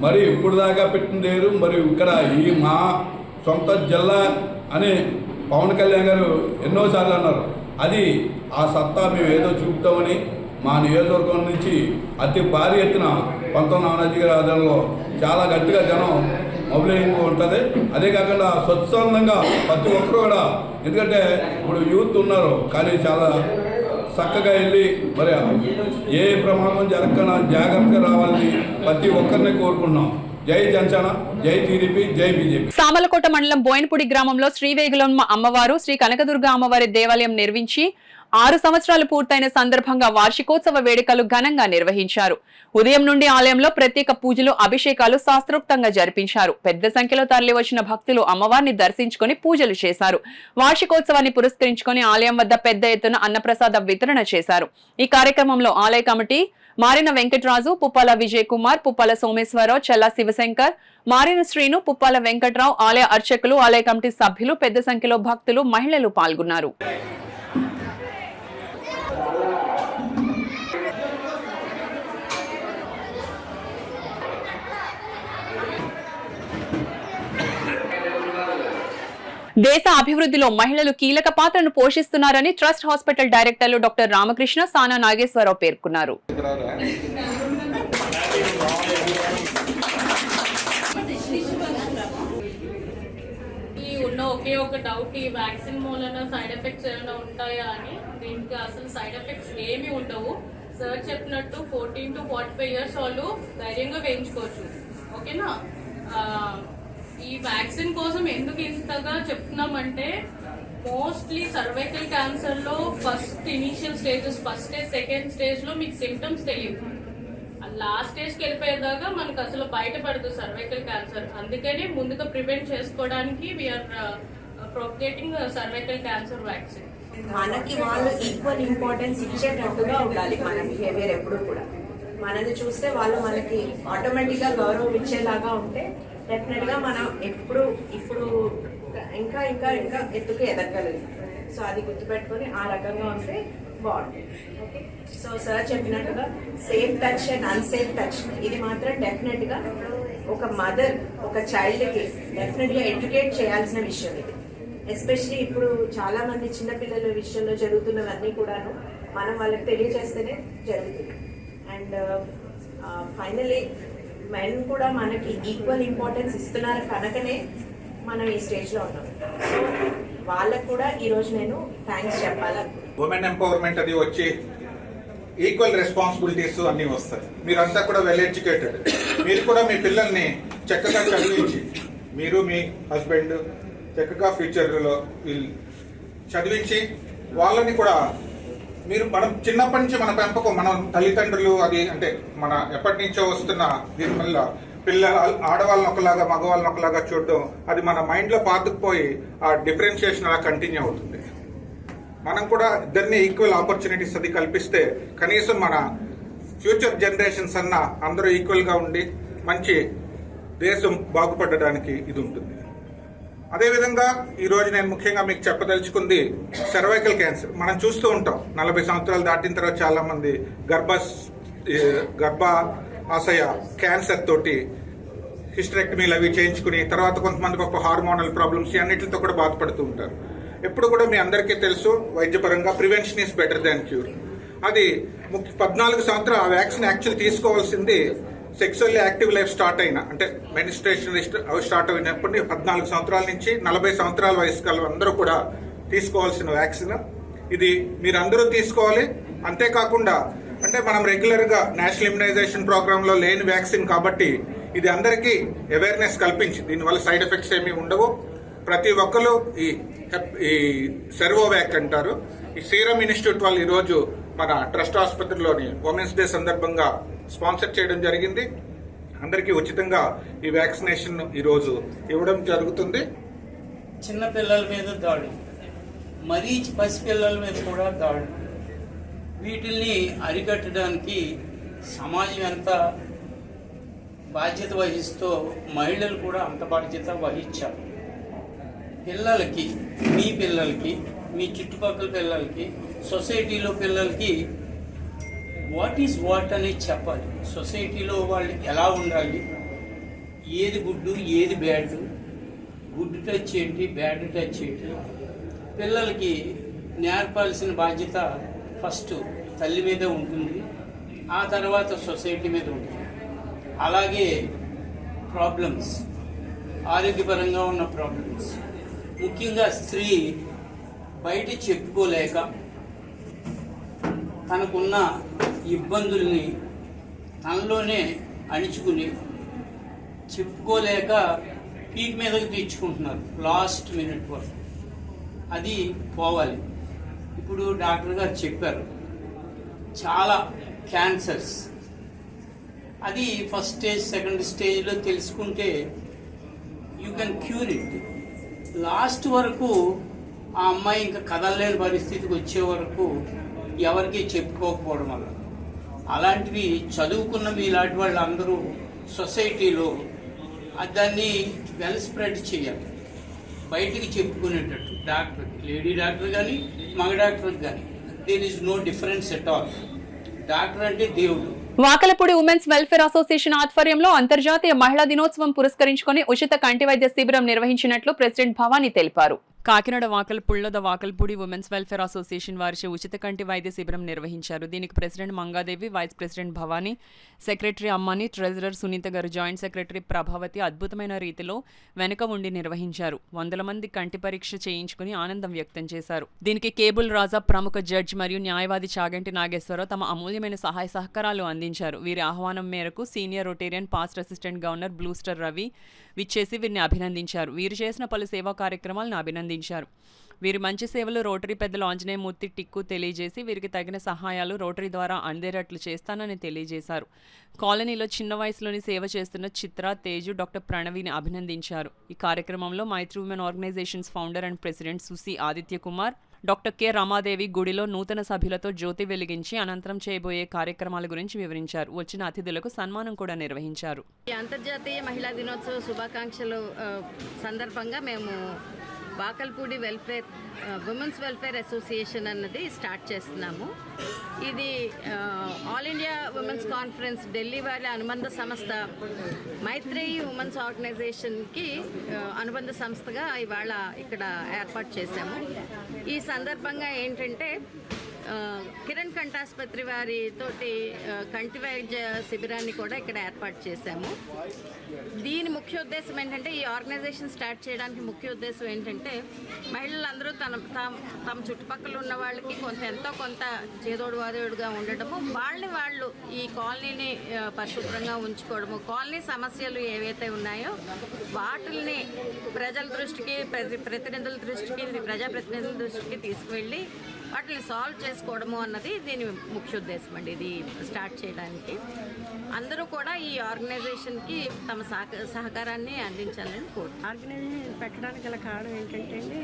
మరి ఇప్పుడు దాకా పెట్టిందేరు. మరి ఇక్కడ ఈ మా సొంత జిల్లా అని పవన్ కళ్యాణ్ గారు ఎన్నోసార్లు అన్నారు. అది ఆ సత్తా మేము ఏదో చూపుతామని మా నియోజకవర్గం నుంచి అతి భారీ ఎత్తున పంతం నానాజీ గారి ఆధ్వర్యంలో చాలా గట్టిగా జనం మొబిలైజింగ్ ఉంటుంది. అదే కాకుండా స్వచ్ఛందంగా ప్రతి ఒక్కరు కూడా, ఎందుకంటే ఇప్పుడు యూత్ ఉన్నారు కానీ చాలా చక్కగా వెళ్ళి మరి ఏ ప్రమాదం జరగకుండా జాగ్రత్తగా రావాలని ప్రతి ఒక్కరిని కోరుకుంటున్నాం. జై జనసేన, జై టీడీపీ, జై బీజేపీ. సామలకోట మండలం బోయినపూడి గ్రామంలో శ్రీవేగులమ్మ అమ్మవారు, శ్రీ కనకదుర్గ అమ్మవారి దేవాలయం నిర్మించి 6 సంవత్సరాలు పూర్తయిన సందర్భంగా వార్షికోత్సవ వేడుకలు ఘనంగా నిర్వహించారు. ఉదయం నుండి ఆలయంలో ప్రత్యేక పూజలు, అభిషేకాలు శాస్త్రోక్తంగా జరిపించారు. పెద్ద సంఖ్యలో తరలివచ్చిన భక్తులు అమ్మవారిని దర్శించుకుని పూజలు చేశారు. వార్షికోత్సవాన్ని పురస్కరించుకుని ఆలయం వద్ద పెద్ద ఎత్తున అన్నప్రసాద వితరణ చేశారు. ఈ కార్యక్రమంలో ఆలయ కమిటీ మారిన వెంకటరాజు, పుప్పాల విజయ్ కుమార్, పుప్పాల సోమేశ్వరరావు, చల్లా శివశంకర్, మారిన శ్రీను, పుప్పాల వెంకట్రావు, ఆలయ అర్చకులు, ఆలయ కమిటీ సభ్యులు, పెద్ద సంఖ్యలో భక్తులు, మహిళలు పాల్గొన్నారు. దేశ అభివృద్ధిలో మహిళలు కీలక పాత్రను పోషిస్తున్నారని ట్రస్ట్ హాస్పిటల్ డైరెక్టర్లు డాక్టర్ రామకృష్ణ, సానా నాగేశ్వరరావు పేర్కొన్నారు. ఉన్న ఒకే ఒక డౌట్, ఈ వ్యాక్సిన్ మూలన సైడ్ ఎఫెక్ట్స్ ఏమైనా ఉంటాయా అని. దీనికి అసలు సైడ్ ఎఫెక్ట్స్ ఏమీ ఉండవు. సార్ చెప్పినట్టు 14 to 45 years వాళ్ళు ధైర్యంగా వేయించుకోవచ్చు. ఓకేనా? ఈ వ్యాక్సిన్ కోసం ఎందుకు ఇంతగా చెప్తున్నామంటే, మోస్ట్లీ సర్వైకల్ క్యాన్సర్లో first initial stages, first stage, second స్టేజ్లో మీకు సిమ్టమ్స్ తెలియదు. లాస్ట్ స్టేజ్కి వెళ్ళిపోయేదాకా మనకు అసలు బయటపడదు సర్వైకల్ క్యాన్సర్. అందుకని ముందుగా ప్రివెంట్ చేసుకోవడానికి we're propagating cervical cancer vaccine. మనకి వాళ్ళు ఈక్వల్ ఇంపార్టెన్స్ ఇచ్చేటట్టుగా ఉండాలి మన బిహేవియర్ ఎప్పుడు కూడా. మనది చూస్తే వాళ్ళు మనకి ఆటోమేటిక్గా గౌరవం ఇచ్చేలాగా ఉంటే డెఫినెట్గా మనం ఇప్పుడు ఇంకా ఇంకా ఇంకా ఎత్తుకు ఎదగలుగుతారు. సో అది గుర్తుపెట్టుకొని ఆ రకంగా ఉంటే బాగుంటుంది. ఓకే, సో సార్ చెప్పినట్టుగా safe touch and unsafe touch ఇది మాత్రం డెఫినెట్గా ఒక మదర్ ఒక చైల్డ్కి డెఫినెట్గా ఎడ్యుకేట్ చేయాల్సిన విషయం ఇది. ఎస్పెషలీ ఇప్పుడు చాలా మంది చిన్నపిల్లల విషయంలో జరుగుతున్నవన్నీ కూడాను మనం వాళ్ళకి తెలియజేస్తేనే జరుగుతుంది. అండ్ ఫైనలీ మెన్ కూడా మనకి ఈక్వల్ ఇంపార్టెన్స్ ఇస్తున్నారు కనుకనే మనం ఈ స్టేజ్లో ఉన్నాం. సో వాళ్ళకు కూడా ఈరోజు నేను థ్యాంక్స్ చెప్పాలనుకుంటున్నాను. ఉమెన్ ఎంపవర్మెంట్ అది వచ్చి ఈక్వల్ రెస్పాన్సిబిలిటీస్ అన్నీ వస్తాయి. మీరంతా కూడా వెల్ ఎడ్యుకేటెడ్. మీరు కూడా మీ పిల్లల్ని చక్కగా చదివించి, మీరు మీ హస్బెండ్ చక్కగా ఫ్యూచర్లో చదివించి వాళ్ళని కూడా మీరు మనం చిన్నప్పటి నుంచి మన పెంపకం మన తల్లిదండ్రులు అది అంటే మన ఎప్పటి నుంచో వస్తున్న దీని వల్ల పిల్లలు ఆడవాళ్ళని ఒకలాగా మగవాళ్ళని ఒకలాగా చూడడం అది మన మైండ్లో పాతుకుపోయి ఆ డిఫరెన్షియేషన్ అలా కంటిన్యూ అవుతుంది. మనం కూడా ఇద్దరిని ఈక్వల్ ఆపర్చునిటీస్ అది కల్పిస్తే కనీసం మన ఫ్యూచర్ జనరేషన్స్ అన్న అందరూ ఈక్వల్గా ఉండి మంచి దేశం బాగుపడడానికి ఇది ఉంటుంది. అదేవిధంగా ఈరోజు నేను ముఖ్యంగా మీకు చెప్పదలుచుకుంది సర్వైకల్ క్యాన్సర్. మనం చూస్తూ ఉంటాం 40 సంవత్సరాలు దాటిన తర్వాత చాలా మంది గర్భాశయ క్యాన్సర్ తోటి హిస్టరెక్టమీలు అవి చేయించుకుని తర్వాత కొంతమంది గొప్ప హార్మోనల్ ప్రాబ్లమ్స్ అన్నిటితో కూడా బాధపడుతూ ఉంటారు. ఎప్పుడు కూడా మీ అందరికీ తెలుసు వైద్యపరంగా prevention is better than cure. అది 14 సంవత్సరాలు ఆ వ్యాక్సిన్ యాక్చువల్ తీసుకోవాల్సింది సెక్సువల్లీ యాక్టివ్ లైఫ్ స్టార్ట్ అయిన అంటే మెనిస్ట్రేషన్ స్టార్ట్ అయినప్పటి 14 సంవత్సరాల నుంచి 40 సంవత్సరాల వయసు కల అందరూ కూడా తీసుకోవాల్సిన వ్యాక్సిన్ ఇది. మీరందరూ తీసుకోవాలి. అంతేకాకుండా అంటే మనం రెగ్యులర్గా నేషనల్ ఇమ్యునైజేషన్ ప్రోగ్రాంలో లేని వ్యాక్సిన్ కాబట్టి ఇది అందరికీ అవేర్నెస్ కల్పించి దీనివల్ల సైడ్ ఎఫెక్ట్స్ ఏమీ ఉండవు. ప్రతి ఒక్కరు ఈ సెర్వోవాక్ అంటారు ఈ సీరం ఇన్స్టిట్యూట్ వాళ్ళు ఈరోజు మన ట్రస్ట్ ఆసుపత్రిలోని ఉమెన్స్ డే సందర్భంగా స్పాన్సర్ చేయడం జరిగింది. అందరికీ ఉచితంగా ఈ వ్యాక్సినేషన్ ఈరోజు ఇవ్వడం జరుగుతుంది. చిన్న పిల్లల మీద దాడు, మరీ పసిపిల్లల మీద కూడా దాడు, వీటిల్ని అరికట్టడానికి సమాజం ఎంత బాధ్యత వహిస్తూ మహిళలు కూడా అంత బాధ్యత వహించారు. పిల్లలకి మీ పిల్లలకి మీ చుట్టుపక్కల పిల్లలకి సొసైటీలో పిల్లలకి వాట్ ఈజ్ వాట్ అనేది చెప్పాలి. సొసైటీలో వాళ్ళు ఎలా ఉండాలి, ఏది గుడ్డు ఏది బ్యాడ్, గుడ్ టచ్ ఏంటి బ్యాడ్ టచ్ ఏంటి పిల్లలకి నేర్పాల్సిన బాధ్యత ఫస్ట్ తల్లి మీద ఉంటుంది, ఆ తర్వాత సొసైటీ మీద ఉంటుంది. అలాగే ప్రాబ్లమ్స్ ఆరోగ్యపరంగా ఉన్న ప్రాబ్లమ్స్ ముఖ్యంగా స్త్రీ బయట చెప్పుకోలేక తనకున్న ఇబ్బందుల్ని తనలోనే అణిచుకుని చెప్పుకోలేక పీక్ మీదకి తెచ్చుకుంటున్నారు లాస్ట్ మినిట్ వరకు. అది పోవాలి. ఇప్పుడు డాక్టర్ గారు చెప్పారు చాలా క్యాన్సర్స్ అది ఫస్ట్ స్టేజ్ సెకండ్ స్టేజ్లో తెలుసుకుంటే you can cure it. Last వరకు ఆ అమ్మాయి ఇంకా కదలలేని పరిస్థితికి వచ్చే వరకు ఎవరికి చెప్పుకోకపోవడం వల్ల అలాంటివి చదువుకున్న మీలాంటి వాళ్ళు అందరూ సొసైటీలో దాన్ని వెల్ స్ప్రెడ్ చేయాలి, బయటికి చెప్పుకునేటట్టు. డాక్టర్కి లేడీ డాక్టర్ కానీ మగ డాక్టర్కి కానీ there is no difference at all. Doctor అంటే దేవుడు. వాకలపూడి ఉమెన్స్ వెల్ఫేర్ అసోసియేషన్ ఆధ్వర్యంలో అంతర్జాతీయ మహిళా దినోత్సవం పురస్కరించుకొని ఉచిత కంటి వైద్య శిబిరం నిర్వహించినట్లు ప్రెసిడెంట్ భవానీ తెలిపారు. కాకినాడ వాకలపూడిలో the Vakalapudi women's welfare association వారిచే ఉచిత కంటి వైద్య శిబిరం నిర్వహించారు. దీనికి president Mangadevi, vice president Bhavani, secretary Ammani, treasurer Sunitha గారు, జాయింట్ సెక్రటరీ ప్రభావతి అద్భుతమైన రీతిలో వెనుక ఉండి నిర్వహించారు. 100 మంది కంటి పరీక్ష చేయించుకుని ఆనందం వ్యక్తం చేశారు. దీనికి కేబుల్ రాజా, ప్రముఖ జడ్జి మరియు న్యాయవాది చాగంటి నాగేశ్వరరావు తమ అమూల్యమైన సహాయ సహకారాలు అందించారు. వీరి ఆహ్వానం మేరకు senior rotarian past assistant governor బ్లూస్టర్ రవి విచ్చేసి వీరిని అభినందించారు. వీరు చేసిన పలు సేవా కార్యక్రమాలను అభినందించారు. వీరి మంచి సేవలు రోటరీ పెద్దలు ఆంజనేయమూర్తి టిక్కు తెలియజేసి వీరికి తగిన సహాయాలు రోటరీ ద్వారా అందేటట్లు చేస్తానని తెలియజేశారు. కాలనీలో చిన్న వయసులోని సేవ చేస్తున్న చిత్ర, తేజు, డాక్టర్ ప్రణవిని అభినందించారు. ఈ కార్యక్రమంలో Maitri women organisations founder and president Susi Aditya Kumar, doctor K Ramadevi గుడిలో నూతన సభ్యులతో జ్యోతి వెలిగించి అనంతరం చేయబోయే కార్యక్రమాల గురించి వివరించారు. వచ్చిన అతిథులకు సన్మానం కూడా నిర్వహించారు. అంతర్జాతీయ మహిళా దినోత్సవ శుభాకాంక్షలు సందర్భంగా మేము వాకల్పూడి ఉమెన్స్ వెల్ఫేర్ అసోసియేషన్ అన్నది స్టార్ట్ చేస్తున్నాము. ఇది all India women's conference Delhi వారి అనుబంధ సంస్థ మైత్రేయి ఉమెన్స్ ఆర్గనైజేషన్కి అనుబంధ సంస్థగా ఇవాళ ఇక్కడ ఏర్పాటు చేశాము. ఈ సందర్భంగా ఏంటంటే కిరణ్ కంఠాసుపత్రి వారితోటి కంటి వైద్య శిబిరాన్ని కూడా ఇక్కడ ఏర్పాటు చేశాము. దీని ముఖ్య ఉద్దేశం ఏంటంటే, ఈ ఆర్గనైజేషన్ స్టార్ట్ చేయడానికి ముఖ్య ఉద్దేశం ఏంటంటే, మహిళలందరూ తమ చుట్టుపక్కల ఉన్న వాళ్ళకి ఎంతో కొంత చేదోడు వాదోడుగా ఉండటము, వాళ్ళు ఈ కాలనీని పరిశుభ్రంగా ఉంచుకోవడము, కాలనీ సమస్యలు ఏవైతే ఉన్నాయో వాటిల్ని ప్రజల దృష్టికి, ప్రతినిధుల దృష్టికి, ప్రజాప్రతినిధుల దృష్టికి తీసుకువెళ్ళి వాటిని సాల్వ్ చేసుకోవడము అన్నది దీని ముఖ్య ఉద్దేశం అండి. ఇది స్టార్ట్ చేయడానికి అందరూ కూడా ఈ ఆర్గనైజేషన్కి తమ సహకారాన్ని అందించాలని కోరుతున్నాను. ఆర్గనైజేషన్ పెట్టడానికి గల కారణం ఏంటంటే అండి,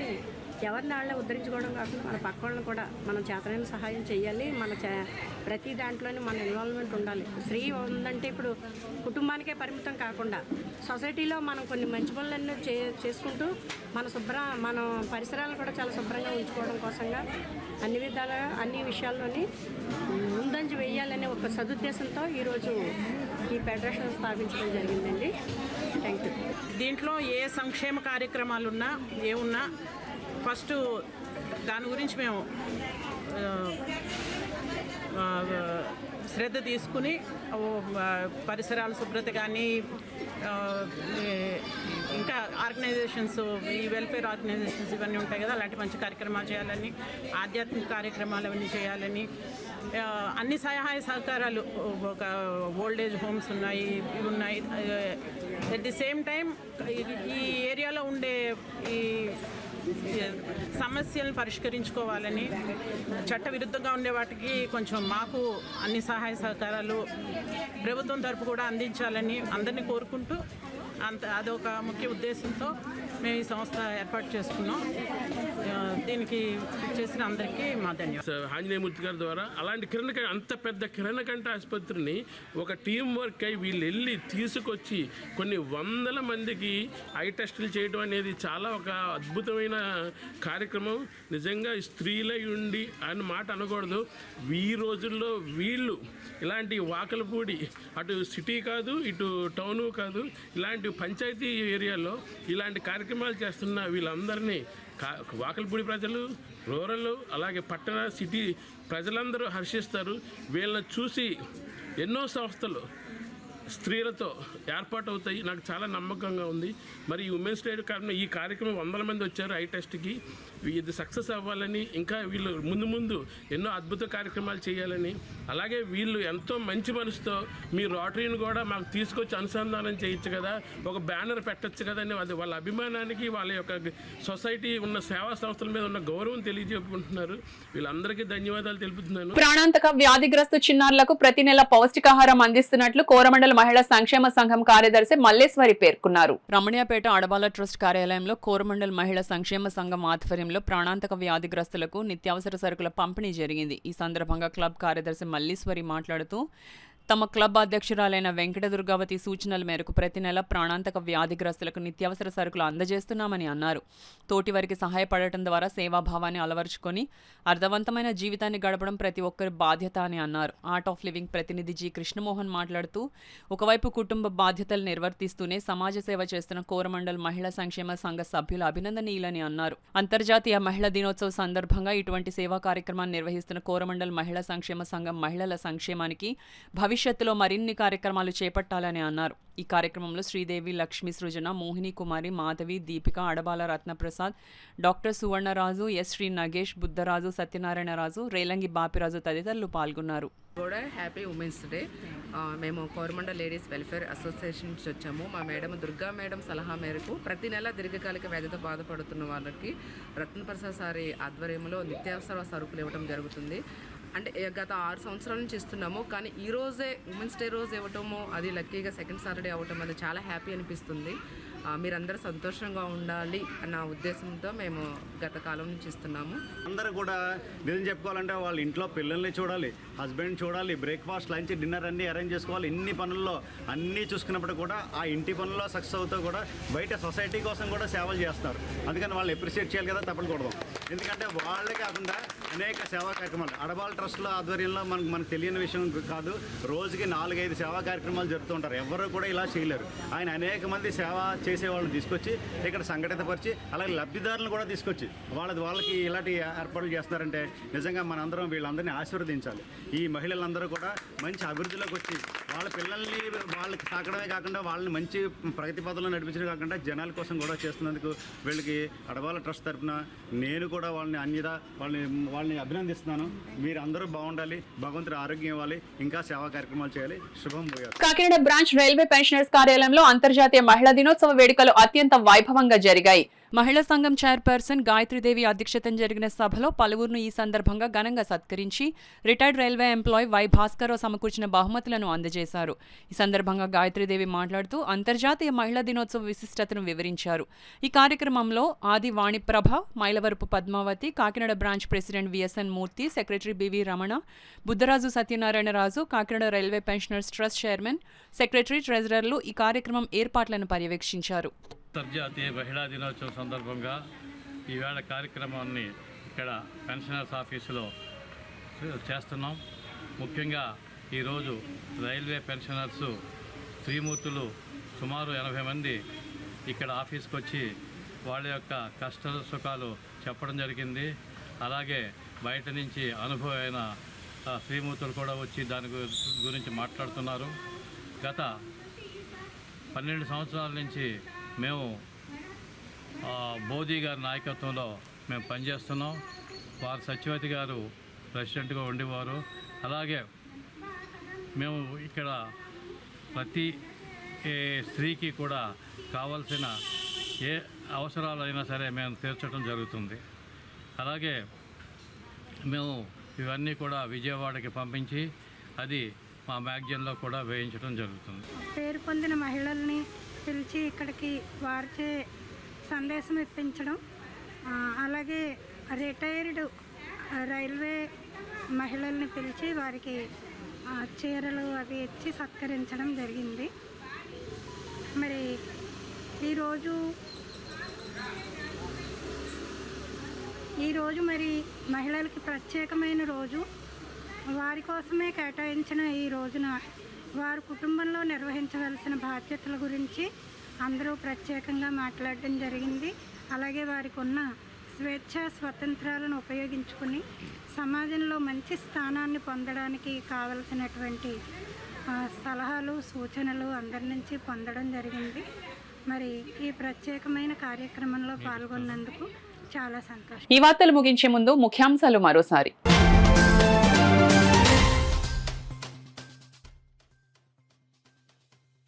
ఎవరిని వాళ్ళే ఉద్ధరించుకోవడం కాకుండా మన పక్క వాళ్ళని కూడా మనం చేతనైన సహాయం చేయాలి. ప్రతి దాంట్లోనే మన ఇన్వాల్వ్మెంట్ ఉండాలి. స్త్రీ ఉందంటే ఇప్పుడు కుటుంబానికే పరిమితం కాకుండా సొసైటీలో మనం కొన్ని మంచి పనులన్నీ చేసుకుంటూ మన పరిసరాలను కూడా చాలా శుభ్రంగా ఉంచుకోవడం కోసంగా అన్ని విధాలుగా అన్ని విషయాల్లోని ముందంజ వేయాలనే ఒక సదుద్దేశంతో ఈరోజు ఈ ఫెడరేషన్ స్థాపించడం జరిగిందండి. Thank you. దీంట్లో ఏ సంక్షేమ కార్యక్రమాలున్నా ఏమున్నా ఫస్ట్ దాని గురించి మేము శ్రద్ధ తీసుకుని పరిసరాల శుభ్రత కానీ, ఇంకా ఆర్గనైజేషన్స్, ఈ వెల్ఫేర్ ఆర్గనైజేషన్స్ ఇవన్నీ ఉంటాయి కదా, అలాంటి మంచి కార్యక్రమాలు చేయాలని, ఆధ్యాత్మిక కార్యక్రమాలు అవన్నీ చేయాలని, అన్ని సహాయ సహకారాలు, ఒక ఓల్డ్ ఏజ్ హోమ్స్ ఉన్నాయి, ఇవి ఉన్నాయి. అట్ ది సేమ్ టైం ఈ ఏరియాలో ఉండే ఈ సమస్యలను పరిష్కరించుకోవాలని, చట్టవిరుద్ధంగా ఉండే వాటికి కొంచెం మాకు అన్ని సహాయ సహకారాలు ప్రభుత్వం తరపు కూడా అందించాలని అందరినీ కోరుకుంటూ అదొక ముఖ్య ఉద్దేశంతో మేము ఈ సంస్థ ఏర్పాటు చేసుకున్నాం. దీనికి చేసిన అందరికీ మా ధన్యవాదాలు. ఆంజనేయమూర్తి గారి ద్వారా అలాంటి అంత పెద్ద కిరణకంఠ ఆసుపత్రిని ఒక టీం వర్క్ అయి వీళ్ళు వెళ్ళి తీసుకొచ్చి కొన్ని వందల మందికి ఐ టెస్టులు చేయడం అనేది చాలా ఒక అద్భుతమైన కార్యక్రమం. నిజంగా స్త్రీలై ఉండి అని మాట అనకూడదు. ఈ రోజుల్లో వీళ్ళు ఇలాంటి వాకలపూడి, అటు సిటీ కాదు ఇటు టౌను కాదు, ఇలాంటి పంచాయతీ ఏరియాలో ఇలాంటి కార్యక్రమాలు చేస్తున్న వీళ్ళందరినీ వాకలపూడి ప్రజలు, రూరల్, అలాగే పట్టణ, సిటీ ప్రజలందరూ హర్షిస్తారు. వీళ్ళని చూసి ఎన్నో సంస్థలు స్త్రీలతో ఏర్పాటు అవుతాయి. నాకు చాలా నమ్మకంగా ఉంది. మరి ఈ ఉమెన్స్ డే కారణం ఈ కార్యక్రమం 100 మంది వచ్చారు ఐ టెస్ట్కి. ఇది సక్సెస్ అవ్వాలని, ఇంకా వీళ్ళు ముందు ఎన్నో అద్భుత కార్యక్రమాలు చేయాలని, అలాగే వీళ్ళు ఎంతో మంచి మనసుతో మీ రోటరీని కూడా మాకు తీసుకొచ్చి అనుసంధానం చేయొచ్చు కదా, ఒక బ్యానర్ పెట్టచ్చు కదా అని అది వాళ్ళ అభిమానానికి, వాళ్ళ యొక్క సొసైటీ ఉన్న సేవా సంస్థల మీద ఉన్న గౌరవం తెలియజేపుకుంటున్నారు. వీళ్ళందరికీ ధన్యవాదాలు తెలుపుతున్నాను. ప్రాణాంతక వ్యాధిగ్రస్త చిన్నారులకు ప్రతి నెల పౌష్టికాహారం అందిస్తున్నట్లు కోరమండల మహిళా సంక్షేమ సంఘం కార్యదర్శి మల్లేశ్వరి పేర్కొన్నారు. రమణీయపేట అడబాల ట్రస్ట్ కార్యాలయంలో కోరమండల్ మహిళా సంక్షేమ సంఘం ఆధ్వర్యంలో ప్రాణాంతక వ్యాధిగ్రస్తులకు నిత్యావసర సరుకుల పంపిణీ జరిగింది. ఈ సందర్భంగా క్లబ్ కార్యదర్శి మల్లేశ్వరి మాట్లాడుతూ తమ క్లబ్ అధ్యక్షురాలైన వెంకట దుర్గావతి సూచనల మేరకు ప్రతి నెల ప్రాణాంతక వ్యాధిగ్రస్తులకు నిత్యావసర సరుకులు అందజేస్తున్నామని అన్నారు. తోటివారికి సహాయపడటం ద్వారా సేవాభావాన్ని అలవరుచుకొని అర్థవంతమైన జీవితాన్ని గడపడం ప్రతి ఒక్కరి బాధ్యత అని అన్నారు. ఆర్ట్ ఆఫ్ లివింగ్ ప్రతినిధి జి కృష్ణమోహన్ మాట్లాడుతూ ఒకవైపు కుటుంబ బాధ్యతలు నిర్వర్తిస్తూనే సమాజ సేవ చేస్తున్న కోరమండల్ మహిళా సంక్షేమ సంఘ సభ్యులు అభినందనీయులని అన్నారు. అంతర్జాతీయ మహిళా దినోత్సవ సందర్భంగా ఇటువంటి సేవా కార్యక్రమాన్ని నిర్వహిస్తున్న కోరమండల్ మహిళా సంక్షేమ సంఘం మహిళల సంక్షేమానికి భవిష్యత్తులో మరిన్ని కార్యక్రమాలు చేపట్టాలని అన్నారు. ఈ కార్యక్రమంలో శ్రీదేవి, లక్ష్మీ సృజన, మోహిని కుమారి, మాధవి, దీపిక, అడబాల రత్నప్రసాద్, డాక్టర్ సువర్ణరాజు, ఎస్ శ్రీ నగేష్, బుద్ధరాజు, సత్యనారాయణరాజు, రేలంగి బాపిరాజు తదితరులు పాల్గొన్నారు. కూడా హ్యాపీ ఉమెన్స్ డే. మేము కోరమండల్ లేడీస్ వెల్ఫేర్ అసోసియేషన్ నుంచి వచ్చాము. మా మేడం దుర్గా మేడం సలహా మేరకు ప్రతి నెల దీర్ఘకాలిక వ్యాధితో బాధపడుతున్న వాళ్ళకి రత్నప్రసాద్ సారి ఆధ్వర్యంలో నిత్యావసర సరుకులు ఇవ్వడం జరుగుతుంది. అంటే గత 6 సంవత్సరాల నుంచి ఇస్తున్నాము. కానీ ఈ రోజే ఉమెన్స్ డే రోజు ఇవ్వటము, అది లక్కీగా సెకండ్ సాటర్డే అవ్వటం, అది చాలా హ్యాపీ అనిపిస్తుంది. మీరందరూ సంతోషంగా ఉండాలి అన్న ఉద్దేశంతో మేము గత కాలం నుంచి ఇస్తున్నాము. అందరూ కూడా నిజం చెప్పుకోవాలంటే వాళ్ళ ఇంట్లో పిల్లల్ని చూడాలి, హస్బెండ్ చూడాలి, బ్రేక్ఫాస్ట్, లంచ్, డిన్నర్ అన్నీ అరేంజ్ చేసుకోవాలి. ఇన్ని పనుల్లో అన్నీ చూసుకున్నప్పుడు కూడా ఆ ఇంటి పనుల్లో సక్సెస్ అవుతూ కూడా బయట సొసైటీ కోసం కూడా సేవలు చేస్తున్నారు. అందుకని వాళ్ళు అప్రిషియేట్ చేయాలి కదా, తప్పకూడదు. ఎందుకంటే వాళ్ళే కాకుండా అనేక సేవా కార్యక్రమాలు అడబాల్ ట్రస్ట్ల ఆధ్వర్యంలో మనకు తెలియని విషయం కాదు. రోజుకి 4-5 సేవా కార్యక్రమాలు జరుపుతుంటారు. ఎవరు కూడా ఇలా చేయలేరు. ఆయన అనేక మంది సేవ చేసే వాళ్ళని తీసుకొచ్చి ఇక్కడ సంఘటితపరిచి అలాగే లబ్ధిదారులను కూడా తీసుకొచ్చి వాళ్ళకి ఇలాంటి ఏర్పాట్లు చేస్తున్నారంటే నిజంగా మనందరం వీళ్ళందరినీ ఆశీర్వదించాలి. ఈ మహిళలందరూ కూడా మంచి అభివృద్ధిలోకి వచ్చి వాళ్ళ పిల్లల్ని వాళ్ళకి తాకడమే కాకుండా వాళ్ళని మంచి ప్రగతి పథంలో నడిపించడం కాకుండా జనాల కోసం కూడా చేస్తున్నందుకు వీళ్ళకి అడబాల ట్రస్ట్ తరఫున నేను కూడా వాళ్ళని అభినందిస్తున్నాను. మీరు అందరూ బాగుండాలి, భగవంతుడు ఆరోగ్యం ఇవ్వాలి, ఇంకా సేవా కార్యక్రమాలు చేయాలి. శుభం భూయాత్. కాకినాడ బ్రాంచ్ రైల్వే పెన్షనర్స్ కార్యాలయంలో అంతర్జాతీయ మహిళా దినోత్సవ వేడుకలు అత్యంత వైభవంగా జరిగాయి. మహిళా సంఘం చైర్పర్సన్ గాయత్రీదేవి అధ్యక్షతన జరిగిన సభలో పలువురును ఈ సందర్భంగా ఘనంగా సత్కరించి retired railway employee Y Bhaskarrao సమకూర్చిన బహుమతులను అందజేశారు. ఈ సందర్భంగా గాయత్రీదేవి మాట్లాడుతూ అంతర్జాతీయ మహిళా దినోత్సవ విశిష్టతను వివరించారు. ఈ కార్యక్రమంలో Adi Vaniprabha, Mylavarapu Padmavathi, Kakinada branch president VSN Murthy, secretary BV Ramana, Buddharaju Satyanarayanaraju, Kakinada railway pensioners trust chairman, secretary, ట్రెజరర్లు ఈ కార్యక్రమం ఏర్పాట్లను పర్యవేక్షించారు. అంతర్జాతీయ మహిళా దినోత్సవం సందర్భంగా ఈవేళ కార్యక్రమాన్ని ఇక్కడ పెన్షనర్స్ ఆఫీసులో చేస్తున్నాం. ముఖ్యంగా ఈరోజు రైల్వే పెన్షనర్స్ స్త్రీమూర్తులు సుమారు 80 మంది ఇక్కడ ఆఫీస్కి వచ్చి వాళ్ళ యొక్క కష్ట సుఖాలు చెప్పడం జరిగింది. అలాగే బయట నుంచి అనుభవమైన స్త్రీమూర్తులు కూడా వచ్చి దాని గురించి మాట్లాడుతున్నారు. గత 12 సంవత్సరాల నుంచి మేము మోదీ గారి నాయకత్వంలో మేము పనిచేస్తున్నాం. వారు సత్యవతి గారు ప్రెసిడెంట్గా ఉండేవారు. అలాగే మేము ఇక్కడ ప్రతి స్త్రీకి కూడా కావాల్సిన ఏ అవసరాలైనా సరే మేము తీర్చడం జరుగుతుంది. అలాగే మేము ఇవన్నీ కూడా విజయవాడకి పంపించి అది మా మ్యాగజైన్లో కూడా వేయించడం జరుగుతుంది. పేరు పొందిన మహిళల్ని పిలిచి ఇక్కడికి వారిచే సందేశం ఇప్పించడం, అలాగే రిటైర్డ్ రైల్వే మహిళల్ని పిలిచి వారికి చీరలు అవి ఇచ్చి సత్కరించడం జరిగింది. మరి ఈరోజు మరి మహిళలకి ప్రత్యేకమైన రోజు. వారి కోసమే కేటాయించిన ఈ రోజున వారు కుటుంబంలో నిర్వహించవలసిన బాధ్యతల గురించి అందరూ ప్రత్యేకంగా మాట్లాడడం జరిగింది. అలాగే వారికి ఉన్న స్వేచ్ఛ స్వతంత్రాలను ఉపయోగించుకుని సమాజంలో మంచి స్థానాన్ని పొందడానికి కావలసినటువంటి సలహాలు, సూచనలు అందరి నుంచి పొందడం జరిగింది. మరి ఈ ప్రత్యేకమైన కార్యక్రమంలో పాల్గొన్నందుకు చాలా సంతోషం. ఈ వార్తలు ముగించే ముందు ముఖ్యాంశాలు మరోసారి.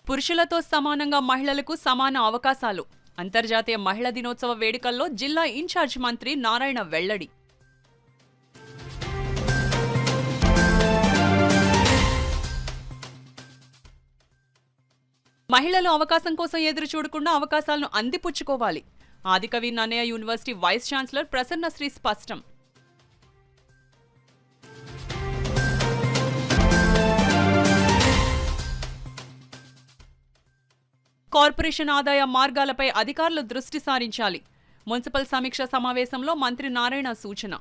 పురుషులతో సమానంగా మహిళలకు సమాన అవకాశాలు. అంతర్జాతీయ మహిళా దినోత్సవ వేడుకల్లో జిల్లా ఇన్ఛార్జ్ మంత్రి నారాయణ వెల్లడి. మహిళలు అవకాశం కోసం ఎదురు చూడకుండా అవకాశాలను అందిపుచ్చుకోవాలి. Adikavi Nannaya university vice chancellor Prasannasri స్పష్టం. కార్పొరేషన్ ఆదాయ మార్గాలపై అధికారులు దృష్టి సారించాలి. మున్సిపల్ సమీక్ష సమావేశంలో మంత్రి నారాయణ సూచన.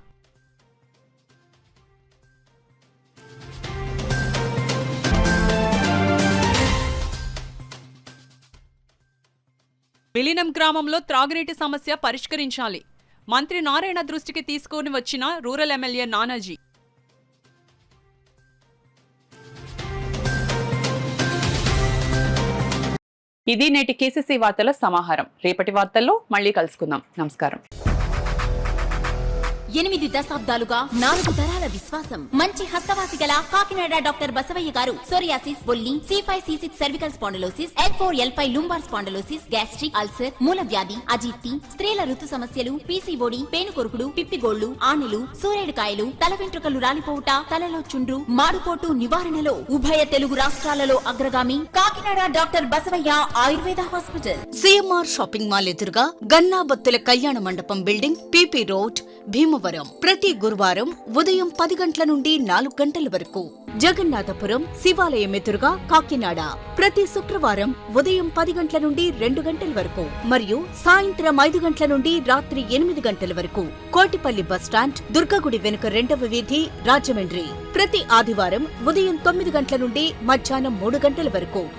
విలీనం గ్రామంలో త్రాగునీటి సమస్య పరిష్కరించాలి. మంత్రి నారాయణ దృష్టికి తీసుకొని వచ్చిన రూరల్ ఎమ్మెల్యే నానాజీ. ఇది నేటి కేసీసీ వార్తల సమాహారం. రేపటి వార్తల్లో మళ్ళీ కలుసుకుందాం. నమస్కారం. 8 దశాబ్దాలుగా 4 తరాల విశ్వాసం. మంచి హస్తవాసి గల కాకినాడ డాక్టర్ బసవయ్య గారు సోరియాసిస్, బొల్లి, C5, C6 cervical spondylosis, L4, L5 lumbar spondylosis, gastric ulcer, మూల వ్యాధి, అజీర్తి, స్త్రీల ఋతు సమస్యలు, PCOD, పేనుకొరుకుడు, పిప్పిగోళ్లు, ఆనెలు, సూరేడుకాయలు, తల వెంట్రుకలు రాలిపోవుట, తలలో చుండ్రు, మాడుకోటు నివారణలో ఉభయ తెలుగు రాష్ట్రాలలో అగ్రగామి Kakinada doctor Basavaiah Ayurveda hospital. CMR shopping mall ఎదురుగా Gannabathula Kalyana Mandapam building, PP road, Bhimavaram. ప్రతి గురువారం ఉదయం 10 గంటల నుండి 4 గంటల వరకు. జగన్నాథపురం శివాలయం ఎదురుగా కాకినాడ ప్రతి శుక్రవారం ఉదయం 10 గంటల నుండి 2 గంటల వరకు మరియు సాయంత్రం 5 గంటల నుండి రాత్రి 8 గంటల వరకు. కోటిపల్లి బస్టాండ్, దుర్గగుడి వెనుక 2వ వీధి, రాజమండ్రి. ప్రతి ఆదివారం ఉదయం 9 గంటల నుండి మధ్యాహ్నం 3 గంటల వరకు.